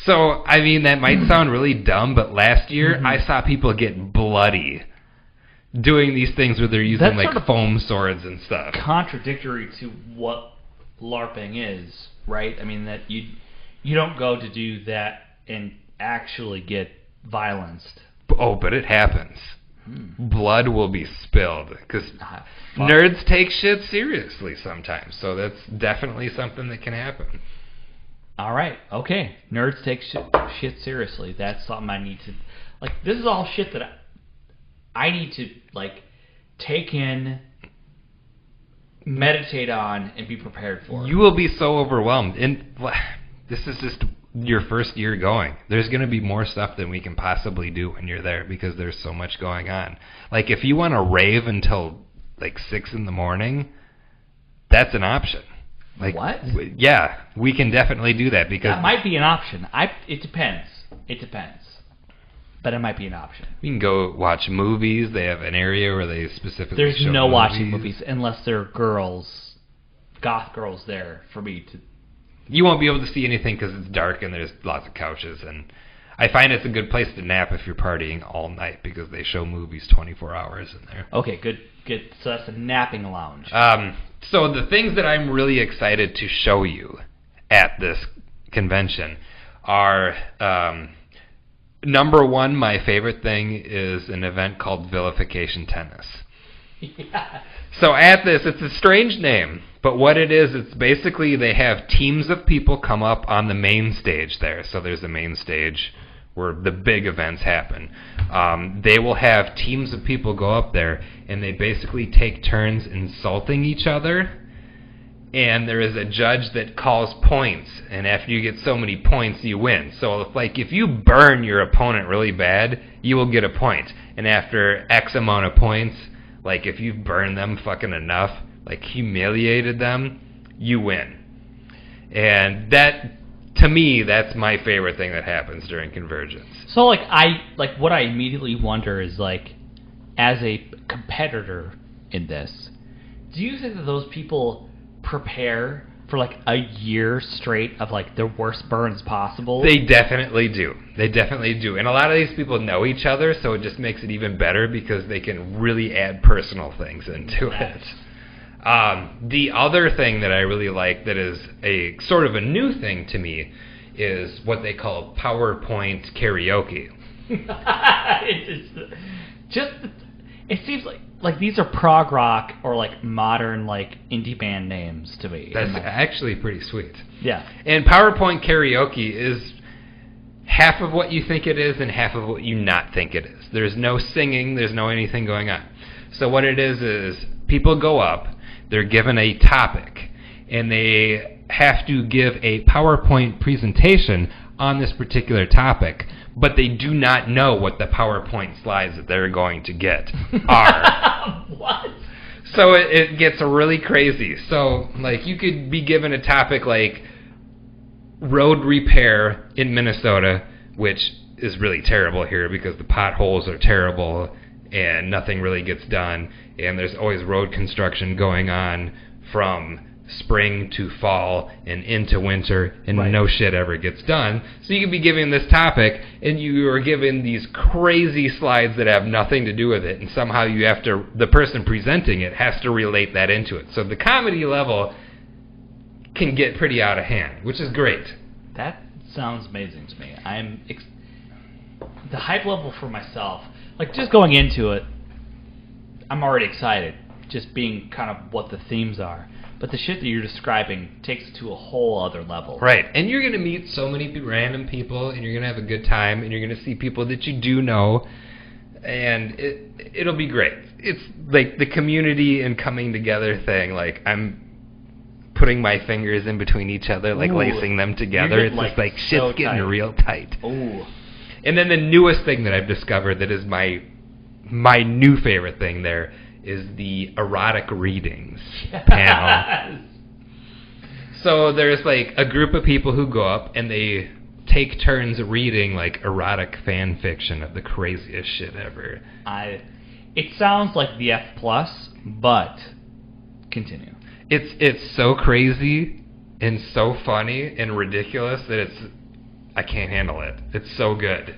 B: So, I mean, that might sound really dumb, but last year I saw people get bloody doing these things where they're using, like, foam swords and stuff.
A: Contradictory to what LARPing is, right? I mean, that you don't go to do that and actually get violenced.
B: Oh, but it happens. Blood will be spilled because nerds take shit seriously sometimes. So that's definitely something that can happen.
A: All right. Okay. Nerds take shit seriously. That's something I need to... Like, this is all shit that I need to, like, take in, meditate on, and be prepared for.
B: You will be so overwhelmed. And this is just... your first year going. There's going to be more stuff than we can possibly do when you're there because there's so much going on. Like, if you want to rave until, like, 6 in the morning, that's an option. Like,
A: what?
B: Yeah, we can definitely do that because...
A: That might be an option. It depends. It depends. But it might be an option.
B: We can go watch movies. They have an area where they specifically
A: There's
B: show
A: no
B: movies.
A: watching movies unless there are girls, goth girls there for me to...
B: You won't be able to see anything because it's dark and there's lots of couches. And I find it's a good place to nap if you're partying all night because they show movies 24 hours in there.
A: Okay, good. So that's a napping lounge.
B: So the things that I'm really excited to show you at this convention are Number one, my favorite thing is an event called Vilification Tennis.
A: Yeah.
B: So at this, it's a strange name, but what it is, it's basically they have teams of people come up on the main stage there. So there's the main stage where the big events happen. They will have teams of people go up there, and they basically take turns insulting each other. And there is a judge that calls points, and after you get so many points, you win. So, if you burn your opponent really bad, you will get a point. And after X amount of points, if you've burned them fucking enough, humiliated them, you win. And that, to me, that's my favorite thing that happens during Convergence.
A: So, what I immediately wonder is, as a competitor in this, do you think that those people prepare for a year straight of the worst burns possible?
B: They definitely do. And a lot of these people know each other, so it just makes it even better because they can really add personal things into it. The other thing that I really like that is a sort of a new thing to me is what they call PowerPoint karaoke.
A: It seems like these are prog rock or modern indie band names to me.
B: That's actually pretty sweet.
A: Yeah.
B: And PowerPoint karaoke is half of what you think it is and half of what you not think it is. There's no singing, there's no anything going on. So what it is people go up, they're given a topic, and they have to give a PowerPoint presentation on this particular topic, but they do not know what the PowerPoint slides that they're going to get are.
A: What?
B: So it gets really crazy. So, you could be given a topic like road repair in Minnesota, which is really terrible here because the potholes are terrible and nothing really gets done, and there's always road construction going on from spring to fall and into winter, and no shit ever gets done. So you could be given this topic, and you are given these crazy slides that have nothing to do with it, and somehow the person presenting it has to relate that into it. So the comedy level can get pretty out of hand, which is great.
A: That sounds amazing to me. The hype level for myself, just going into it, I'm already excited, just being kind of what the themes are. But the shit that you're describing takes it to a whole other level.
B: Right. And you're going to meet so many random people, and you're going to have a good time, and you're going to see people that you do know, and it'll be great. It's the community and coming together thing. I'm putting my fingers in between each other, lacing them together. It's just shit's getting real tight.
A: Ooh.
B: And then the newest thing that I've discovered that is my new favorite thing there is the erotic readings panel. So there's a group of people who go up and they take turns reading erotic fan fiction of the craziest shit ever.
A: It sounds like the F+, but continue.
B: It's so crazy and so funny and ridiculous that I can't handle it. It's so good.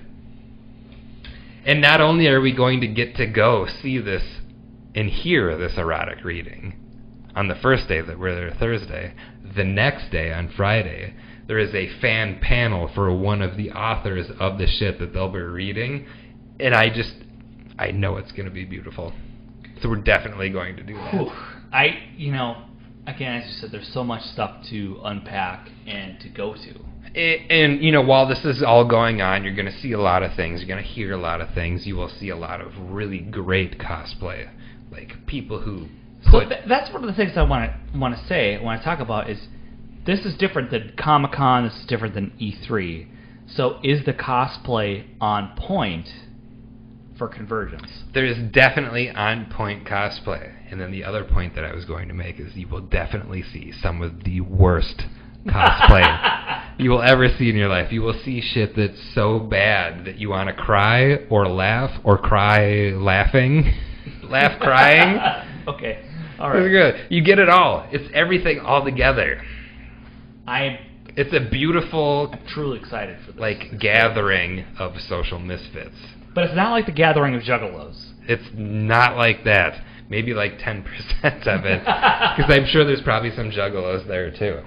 B: And not only are we going to get to go see this and hear this erotic reading on the first day that we're there Thursday, the next day on Friday, there is a fan panel for one of the authors of the shit that they'll be reading, and I know it's going to be beautiful. So we're definitely going to do that.
A: Again, as you said, there's so much stuff to unpack and to go to.
B: And while this is all going on, you're going to see a lot of things. You're going to hear a lot of things. You will see a lot of really great cosplay. People who...
A: that's one of the things I want to say when I talk about is this is different than Comic-Con, this is different than E3. So is the cosplay on point for Convergence?
B: There is definitely on-point cosplay. And then the other point that I was going to make is you will definitely see some of the worst cosplay you will ever see in your life. You will see shit that's so bad that you want to cry or laugh or cry laughing. Laugh crying.
A: Okay. All right.
B: It's good. You get it all. It's everything all together. It's a beautiful...
A: I'm truly excited for this.
B: Gathering of social misfits.
A: But it's not like the gathering of juggalos.
B: It's not like that. Maybe 10% of it. Because I'm sure there's probably some juggalos there too.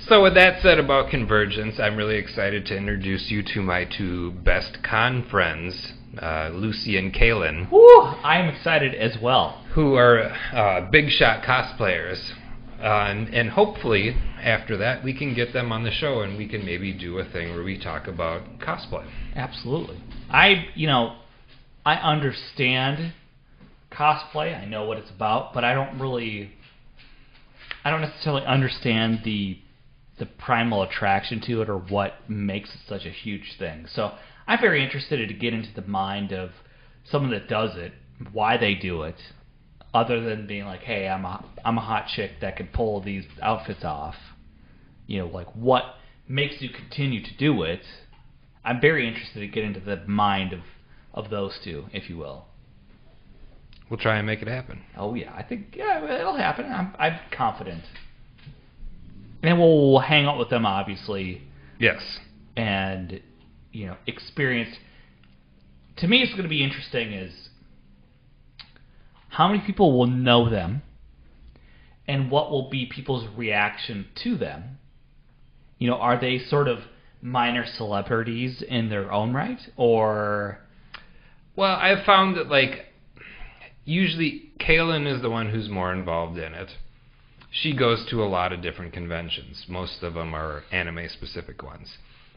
B: So with that said about convergence, I'm really excited to introduce you to my two best con friends, Lucy and Kaylin.
A: Woo! I am excited as well.
B: Who are big shot cosplayers. And hopefully, after that, we can get them on the show and we can maybe do a thing where we talk about cosplay.
A: Absolutely. I understand cosplay. I know what it's about, but I don't necessarily understand the primal attraction to it or what makes it such a huge thing. So I'm very interested to get into the mind of someone that does it, why they do it, other than being like, hey, I'm a hot chick that can pull these outfits off. Like what makes you continue to do it. I'm very interested to get into the mind of those two, if you will.
B: We'll try and make it happen.
A: Oh yeah, I think it'll happen. I'm confident. And we'll hang out with them, obviously.
B: Yes.
A: And experience. To me, it's going to be interesting is how many people will know them, and what will be people's reaction to them. Are they sort of minor celebrities in their own right, or?
B: Well, I've found that usually Kaylin is the one who's more involved in it. She goes to a lot of different conventions. Most of them are anime-specific ones.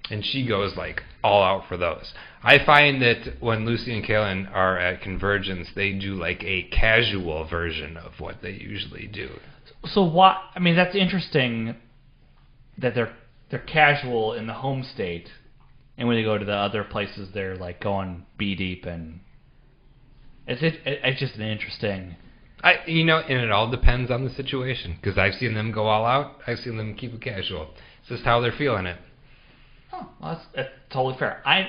B: And she goes, all out for those. I find that when Lucy and Kaylin are at Convergence, they do, a casual version of what they usually do.
A: So that's interesting that they're casual in the home state, and when they go to the other places, they're, going bee-deep, and it's just an interesting...
B: and it all depends on the situation, because I've seen them go all out, I've seen them keep it casual. It's just how they're feeling it.
A: Oh, well, that's totally fair. I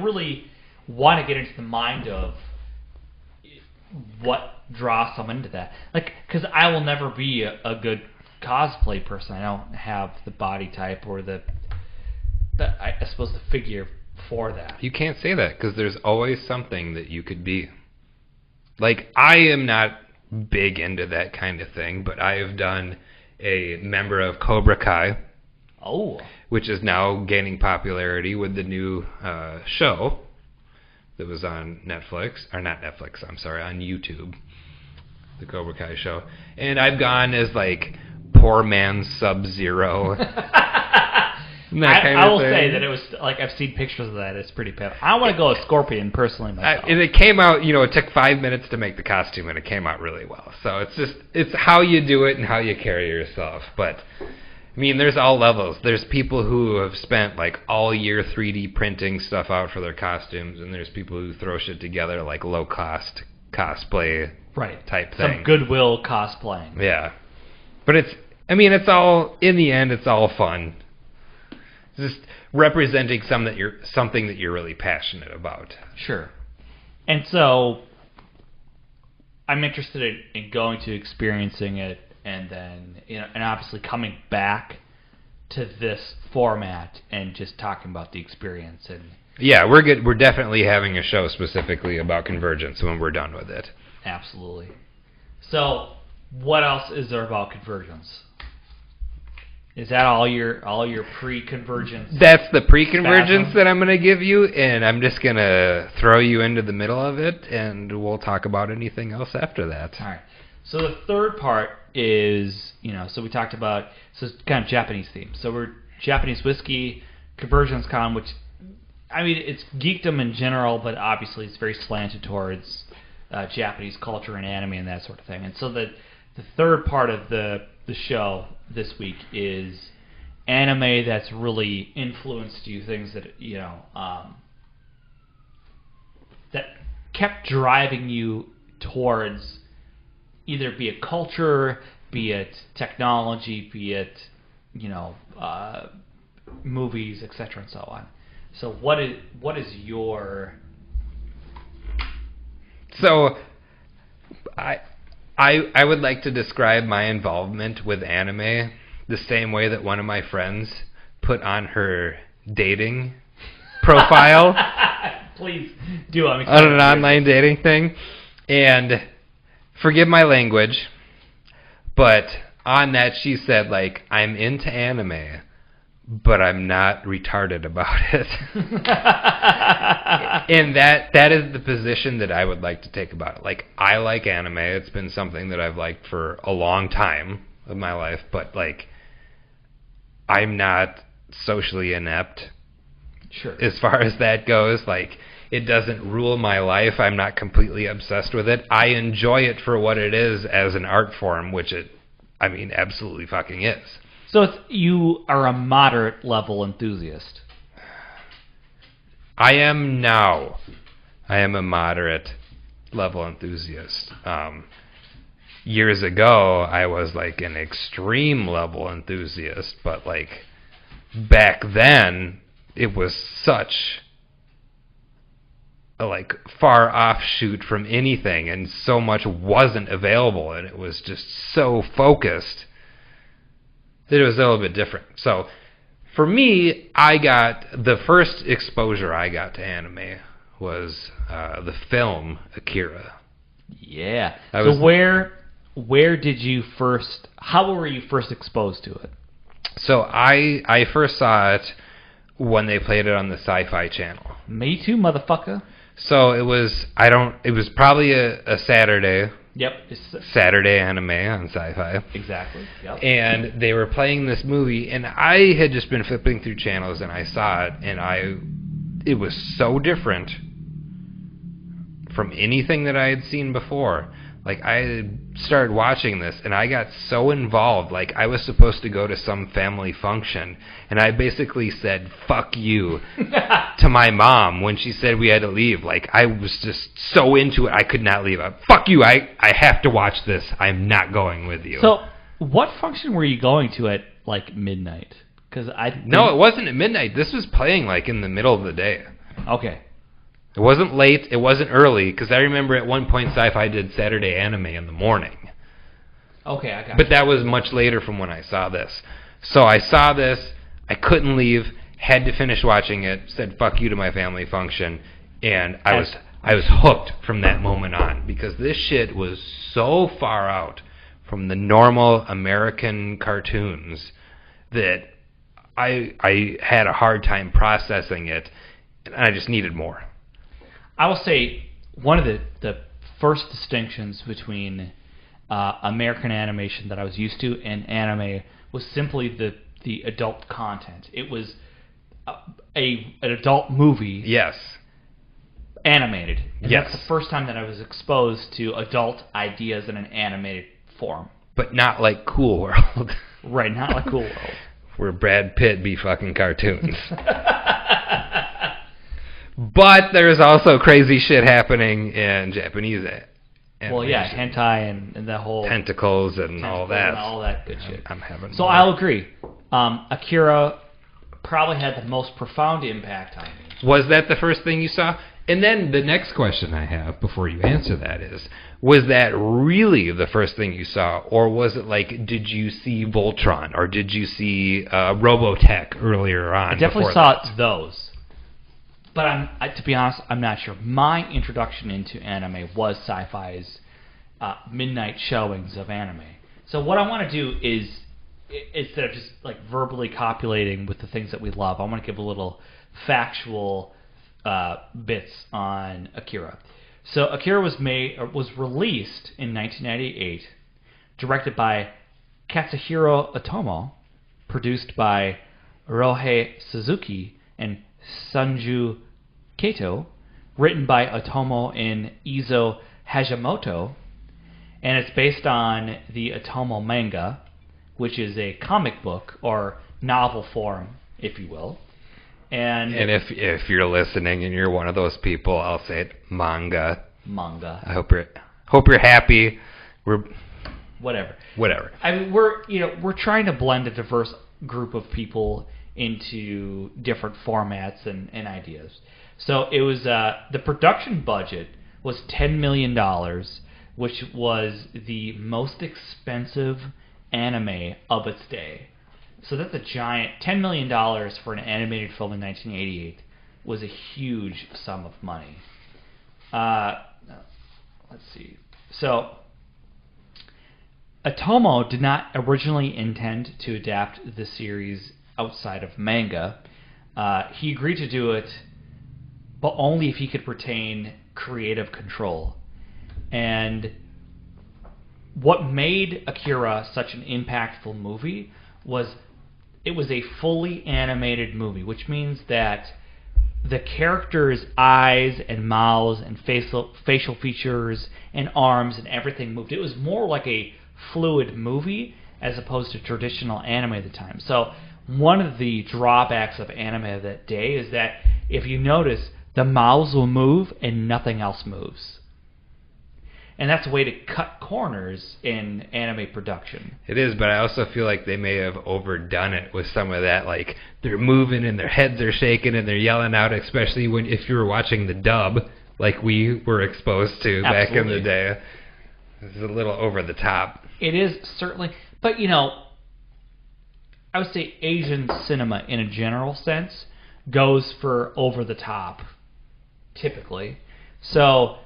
A: really want to get into the mind of what draws someone into that. Because I will never be a good cosplay person. I don't have the body type or I suppose the figure for that.
B: You can't say that, because there's always something that you could be. I am not big into that kind of thing, but I have done a member of Cobra Kai.
A: Oh.
B: Which is now gaining popularity with the new show that was on Netflix. Or not Netflix, I'm sorry, on YouTube. The Cobra Kai show. And I've gone as, poor man Sub-Zero.
A: I will say that it was, I've seen pictures of that. It's pretty bad. I want to go as Scorpion, personally, myself.
B: And it came out, it took 5 minutes to make the costume, and it came out really well. So it's how you do it and how you carry yourself. But... there's all levels. There's people who have spent all year 3D printing stuff out for their costumes, and there's people who throw shit together low cost cosplay type thing.
A: Some Goodwill cosplaying.
B: Yeah. But it's all, in the end, it's all fun. It's just representing something that you're really passionate about.
A: Sure. And so I'm interested in going to experiencing it. And then, and obviously coming back to this format and just talking about the experience. And
B: yeah, we're good. We're definitely having a show specifically about Convergence when we're done with it.
A: Absolutely. So, what else is there about Convergence? Is that all your pre-convergence?
B: That's the pre-convergence that I'm going to give you, and I'm just going to throw you into the middle of it, and we'll talk about anything else after that.
A: All right. So the third part is, so we talked about, so it's kind of Japanese theme. So we're Japanese whiskey, Convergence Con, which, it's geekdom in general, but obviously it's very slanted towards Japanese culture and anime and that sort of thing. And so the third part of the show this week is anime that's really influenced you, things that, that kept driving you towards either be it culture, be it technology, be it, movies, etc. and so on. So what is your...
B: So I would like to describe my involvement with anime the same way that one of my friends put on her dating profile.
A: Please do.
B: On an online dating thing. And forgive my language, but on that she said, like, I'm into anime, but I'm not retarded about it. And that is the position that I would like to take about it. Like, I like anime. It's been something that I've liked for a long time of my life, but, like, I'm not socially inept.
A: Sure.
B: As far as that goes, like, it doesn't rule my life. I'm not completely obsessed with it. I enjoy it for what it is as an art form, which it, I mean, absolutely fucking is.
A: So you are a moderate level enthusiast.
B: I am now. I am a moderate level enthusiast. Years ago, I was like an extreme level enthusiast, but like back then, it was such a like far offshoot from anything, and so much wasn't available, and it was just so focused that it was a little bit different. So for me, I got the first exposure I got to anime was the film Akira.
A: Yeah. So where did you first? How were you first exposed to it?
B: So I first saw it when they played it on the Sci-Fi Channel.
A: Me too, motherfucker.
B: So it was probably a Saturday.
A: Yep.
B: Saturday anime on Sci-Fi.
A: Exactly. Yep.
B: And they were playing this movie, and I had just been flipping through channels, and I saw it, and it was so different from anything that I had seen before. Like, I started watching this, and I got so involved. Like, I was supposed to go to some family function, and I basically said, fuck you, to my mom when she said we had to leave. Like, I was just so into it, I could not leave. Fuck you, I have to watch this. I'm not going with you.
A: So, what function were you going to at, like, midnight?
B: No, it wasn't at midnight. This was playing, like, in the middle of the day.
A: Okay.
B: It wasn't late, it wasn't early, because I remember at one point Sci-Fi did Saturday anime in the morning.
A: Okay, I got it.
B: But that was much later from when I saw this. So I saw this, I couldn't leave, had to finish watching it, said fuck you to my family function, and I was hooked from that moment on, because this shit was so far out from the normal American cartoons that I had a hard time processing it, and I just needed more.
A: I will say one of the first distinctions between American animation that I was used to and anime was simply the adult content. It was an adult movie.
B: Yes.
A: Animated. And
B: yes.
A: That's the first time that I was exposed to adult ideas in an animated form.
B: But not like Cool World.
A: Right, not like Cool World.
B: Where Brad Pitt be fucking cartoons. But there's also crazy shit happening in Japanese animation.
A: Well, yeah, hentai and the whole...
B: Tentacles and all that.
A: And all that good shit.
B: I'm having...
A: So I'll agree. Akira probably had the most profound impact on me.
B: Was that the first thing you saw? And then the next question I have before you answer that is, was that really the first thing you saw? Or was it like, did you see Voltron? Or did you see Robotech earlier on?
A: I definitely saw those. But to be honest, I'm not sure. My introduction into anime was Sci-Fi's midnight showings of anime. So what I want to do is, instead of just like verbally copulating with the things that we love, I want to give a little factual bits on Akira. So Akira was released in 1998, directed by Katsuhiro Otomo, produced by Rohei Suzuki and Sanju Kato, written by Otomo and Izo Hashimoto, and it's based on the Otomo manga, which is a comic book or novel form, if you will. And
B: if you're listening and you're one of those people, I'll say it, manga.
A: Manga.
B: I hope you're happy.
A: Whatever.
B: I
A: mean, we're trying to blend a diverse group of people into different formats and ideas. So it was the production budget was $10 million, which was the most expensive anime of its day. So that's a giant $10 million for an animated film in 1988 was a huge sum of money. Let's see. So Otomo did not originally intend to adapt the series outside of manga. He agreed to do it, but only if he could retain creative control. And what made Akira such an impactful movie was it was a fully animated movie, which means that the characters' eyes and mouths and facial features and arms and everything moved. It was more like a fluid movie as opposed to traditional anime at the time. So one of the drawbacks of anime of that day is that if you notice, the mouths will move and nothing else moves. And that's a way to cut corners in anime production.
B: It is, but I also feel like they may have overdone it with some of that. Like, they're moving and their heads are shaking and they're yelling out, especially if you were watching the dub, like we were exposed to back in the day. It's a little over the top.
A: It is, certainly. But, I would say Asian cinema, in a general sense, goes for over the top, typically. So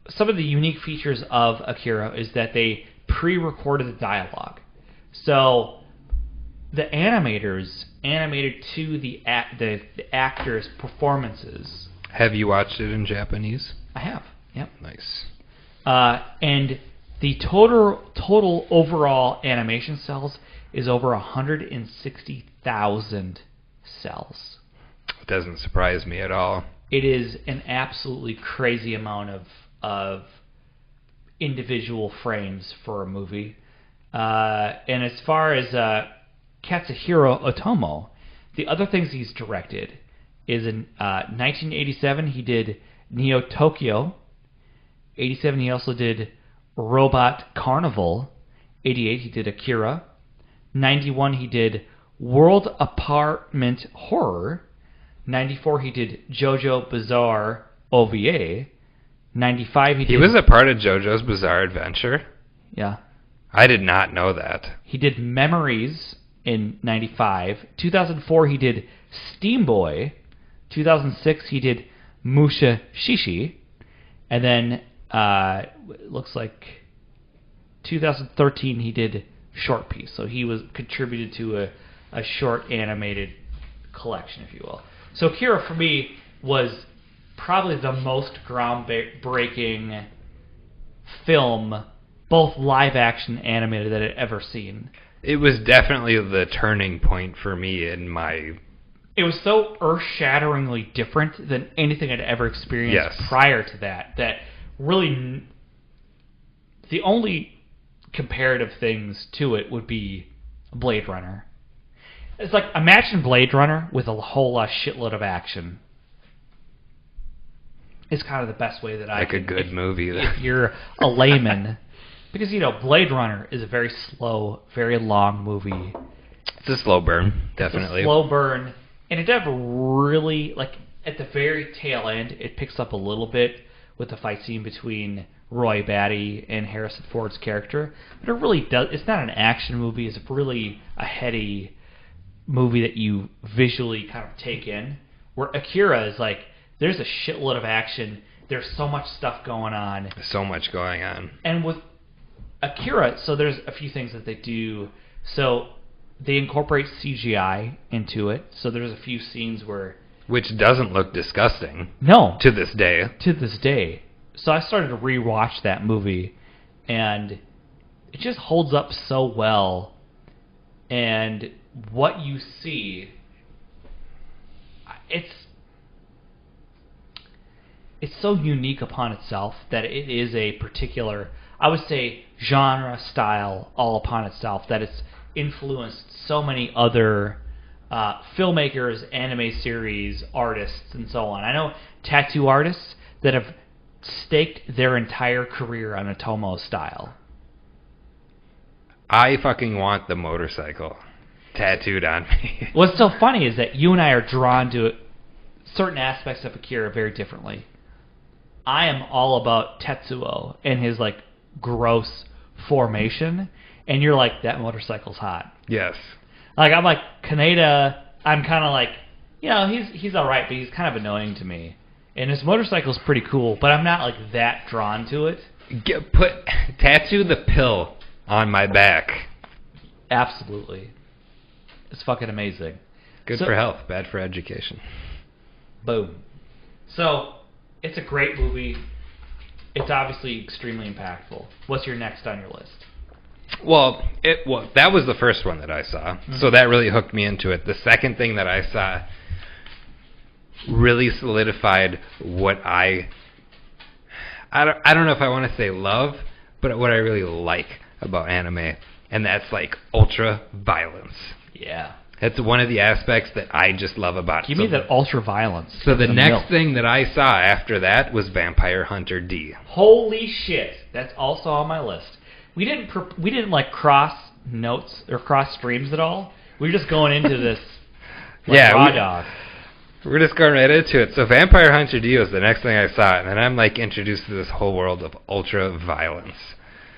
A: some of the unique features of Akira is that they pre-recorded the dialogue. So the animators animated to the actors' performances.
B: Have you watched it in Japanese?
A: I have, yep.
B: Nice.
A: And the total overall animation cells is over 160,000 cells.
B: It doesn't surprise me at all.
A: It is an absolutely crazy amount of individual frames for a movie. And as far as Katsuhiro Otomo, the other things he's directed is in 1987 he did Neo Tokyo. 87 he also did Robot Carnival. 88 he did Akira. 91 he did World Apartment Horror. 94 he did JoJo Bizarre OVA. 95 he
B: was a part of JoJo's Bizarre Adventure?
A: Yeah.
B: I did not know that.
A: He did Memories in 95. 2004 he did Steam Boy. 2006 he did Musha Shishi. And then it looks like 2013 he did Short Piece. So he was contributed to a short animated collection, if you will. So Akira for me was probably the most groundbreaking film, both live action and animated, that I'd ever seen.
B: It was definitely the turning point for me in my...
A: It was so earth-shatteringly different than anything I'd ever experienced prior to that really the only comparative things to it would be Blade Runner. It's like, imagine Blade Runner with a whole shitload of action. It's kind of the best way that
B: a good movie.
A: If you're a layman. Because, Blade Runner is a very slow, very long movie.
B: It's a slow burn, definitely.
A: It's a slow burn. And it never really, at the very tail end, it picks up a little bit with the fight scene between Roy Batty and Harrison Ford's character. But it really does, it's not an action movie. It's really a heady movie that you visually kind of take in. Where Akira is there's a shitload of action. There's so much stuff going on.
B: So much going on.
A: And with Akira, so there's a few things that they do. So they incorporate CGI into it. So there's a few scenes where...
B: Which doesn't look disgusting.
A: No.
B: To this day.
A: To this day. So I started to rewatch that movie, and it just holds up so well. And what you see, it's so unique upon itself that it is a particular, I would say, genre style all upon itself, that it's influenced so many other filmmakers, anime series, artists, and so on. I know tattoo artists that have staked their entire career on Otomo style.
B: I fucking want the motorcycle tattooed on me.
A: What's so funny is that you and I are drawn to certain aspects of Akira very differently. I am all about Tetsuo and his gross formation, and you're like, that motorcycle's hot.
B: Yes.
A: I'm like, Kaneda, I'm kind of he's alright, but he's kind of annoying to me. And his motorcycle's pretty cool, but I'm not that drawn to it.
B: Tattoo the pill on my back.
A: Absolutely. It's fucking amazing.
B: Good for health, bad for education.
A: Boom. So, it's a great movie. It's obviously extremely impactful. What's your next on your list?
B: Well, that was the first one that I saw, so that really hooked me into it. The second thing that I saw really solidified what I don't know if I want to say love, but what I really like about anime, and that's like ultra violence.
A: Yeah.
B: That's one of the aspects that I just love about it.
A: Give me that ultra violence.
B: So the next thing that I saw after that was Vampire Hunter D.
A: Holy shit. That's also on my list. We didn't like cross notes or cross streams at all. We were just going into this raw dog.
B: We're just going right into it. So Vampire Hunter D was the next thing I saw, and then I'm like introduced to this whole world of ultra violence.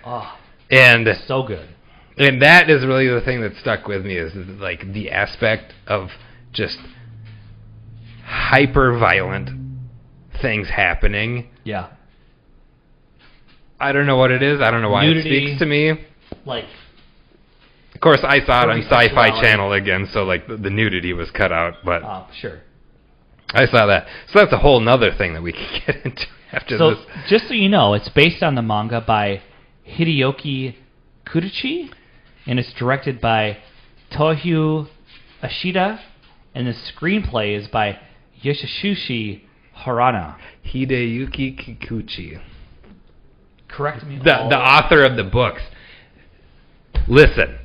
A: Oh,
B: and
A: so good.
B: And that is really the thing that stuck with me, is like the aspect of just hyper violent things happening.
A: Yeah.
B: I don't know what it is. I don't know why
A: Nudity,
B: it speaks to me.
A: Like,
B: of course, I saw it on Sci-Fi Channel again, so like the nudity was cut out. But
A: sure.
B: I saw that. So that's a whole nother thing that we can get into after this.
A: So just so you know, it's based on the manga by Hideyoki Kuruchi, and it's directed by Tohyu Ashida, and the screenplay is by Yoshitsushi Harada.
B: Hideyuki Kikuchi.
A: Correct me.
B: The author of the books. Listen,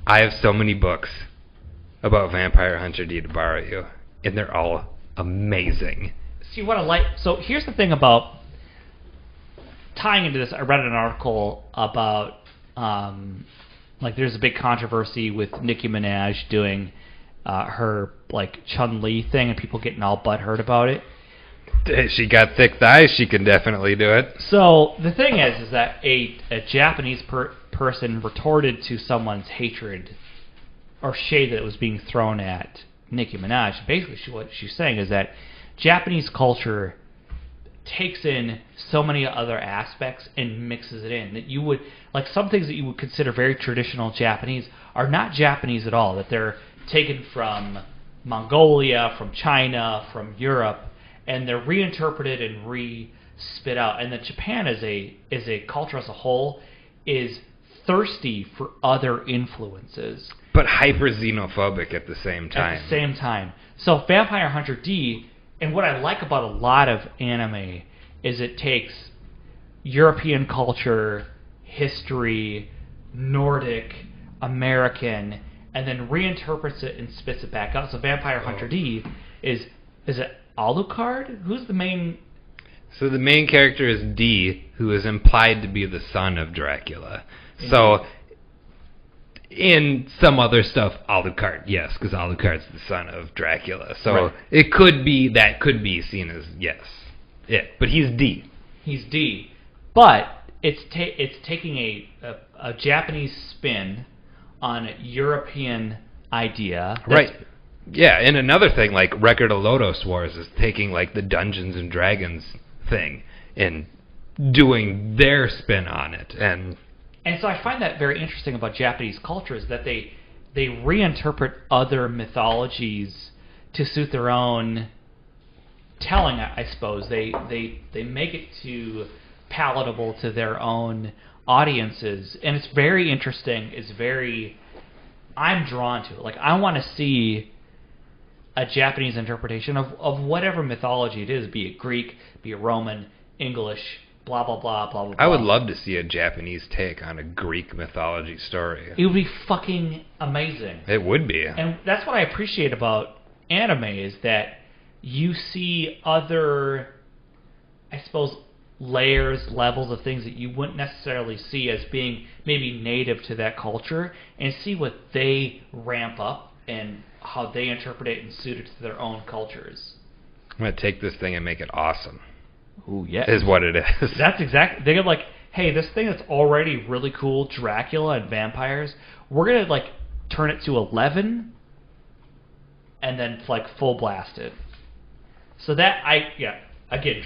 B: I have so many books about Vampire Hunter D to borrow you, and they're all amazing.
A: See what I like. So here's the thing about tying into this. I read an article about like there's a big controversy with Nicki Minaj doing her like Chun-Li thing, and people getting all butthurt about it.
B: She got thick thighs. She can definitely do it.
A: So the thing is that a Japanese person retorted to someone's hatred or shade that was being thrown at Nicki Minaj. Basically, what she's saying is that Japanese culture takes in so many other aspects and mixes it in that you would like some things that you would consider very traditional Japanese are not Japanese at all. That they're taken from Mongolia, from China, from Europe. And they're reinterpreted and re-spit out. And that Japan as a culture as a whole is thirsty for other influences.
B: But hyper xenophobic at the same time.
A: At the same time. So Vampire Hunter D, and what I like about a lot of anime is it takes European culture, history, Nordic, American, and then reinterprets it and spits it back out. So Vampire Hunter D is it Alucard? Who's the main...
B: So the main character is D, who is implied to be the son of Dracula. So, in some other stuff, Alucard, yes, because Alucard's the son of Dracula. So it could be seen as, yes. Yeah, but he's D. He's D.
A: But it's taking a Japanese spin on a European idea.
B: Right. Yeah, and another thing, like Record of Lodoss Wars is taking like the Dungeons and Dragons thing and doing their spin on it. And
A: so I find that very interesting about Japanese culture is that they reinterpret other mythologies to suit their own telling, I suppose. They make it too palatable to their own audiences. And it's very interesting. I'm drawn to it. Like, I want to see a Japanese interpretation of whatever mythology it is, be it Greek, be it Roman, English, blah, blah, blah, blah, blah, blah.
B: I would love to see a Japanese take on a Greek mythology story.
A: It would be fucking amazing.
B: It would be.
A: And that's what I appreciate about anime is that you see other, I suppose, layers, levels of things that you wouldn't necessarily see as being maybe native to that culture, and see what they ramp up and how they interpret it and suit it to their own cultures.
B: I'm going to take this thing and make it awesome.
A: Ooh, yeah.
B: Is what it is.
A: That's exactly... They're like, hey, this thing that's already really cool, Dracula and vampires, we're going to, like, turn it to 11 and then, like, full blast it. So that, again,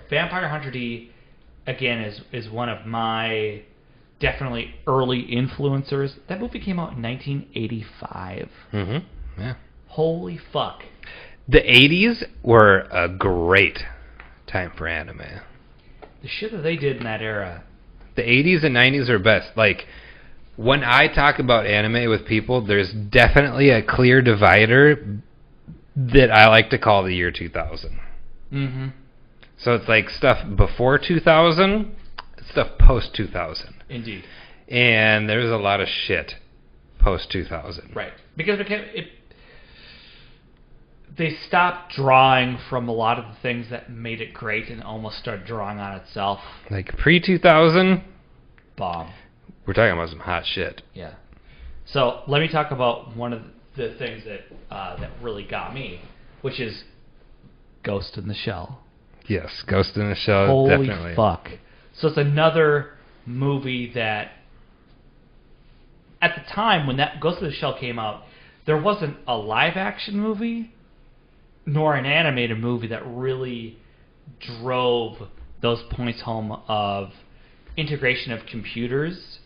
A: Vampire Hunter D, again, is one of my definitely early influencers. That movie came out in 1985.
B: Mm-hmm. Yeah.
A: Holy fuck.
B: The 80s were a great time for anime.
A: The shit that they did in that era.
B: The 80s and 90s are best. Like, when I talk about anime with people, there's definitely a clear divider that I like to call the year 2000.
A: Mm-hmm.
B: So it's like stuff before 2000, stuff post 2000.
A: Indeed.
B: And there's a lot of shit post 2000.
A: Right. Because they stopped drawing from a lot of the things that made it great and almost started drawing on itself.
B: Like pre-2000,
A: bomb.
B: We're talking about some hot shit.
A: Yeah. So let me talk about one of the things that that really got me, which is Ghost in the Shell.
B: Yes, Ghost in the Shell,
A: Holy
B: definitely.
A: fuck. So it's another movie that, at the time when that Ghost in the Shell came out, there wasn't a live-action movie nor an animated movie that really drove those points home of integration of computers,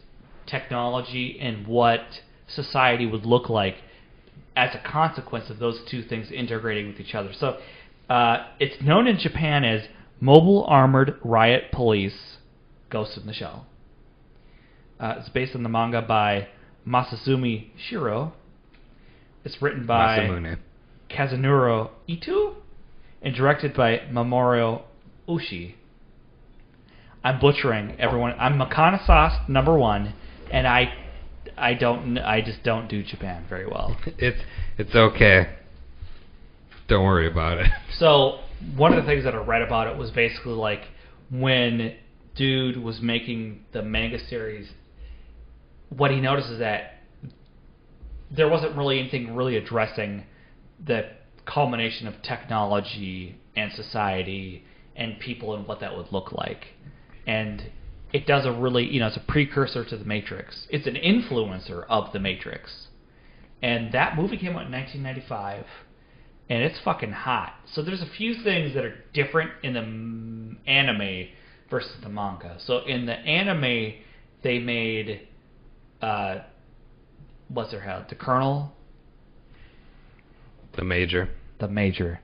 A: technology, and what society would look like as a consequence of those two things integrating with each other. So it's known in Japan as Mobile Armored Riot Police Ghost in the Shell. It's based on the manga by Masazumi Shiro. It's written by
B: Masamune.
A: Kazunori Ito and directed by Mamoru Oshii. I'm butchering everyone. I'm Makana Sauce #1, and I just don't do Japan very well.
B: It's okay. Don't worry about it.
A: So one of the things that I read about it was basically like when dude was making the manga series, what he noticed is that there wasn't really anything really addressing the culmination of technology and society and people and what that would look like. And it does a really, it's a precursor to the Matrix. It's an influencer of the Matrix. And that movie came out in 1995, and it's fucking hot. So there's a few things that are different in the anime versus the manga. So in the anime, they made, what's their head? The Colonel?
B: The Major.
A: The Major.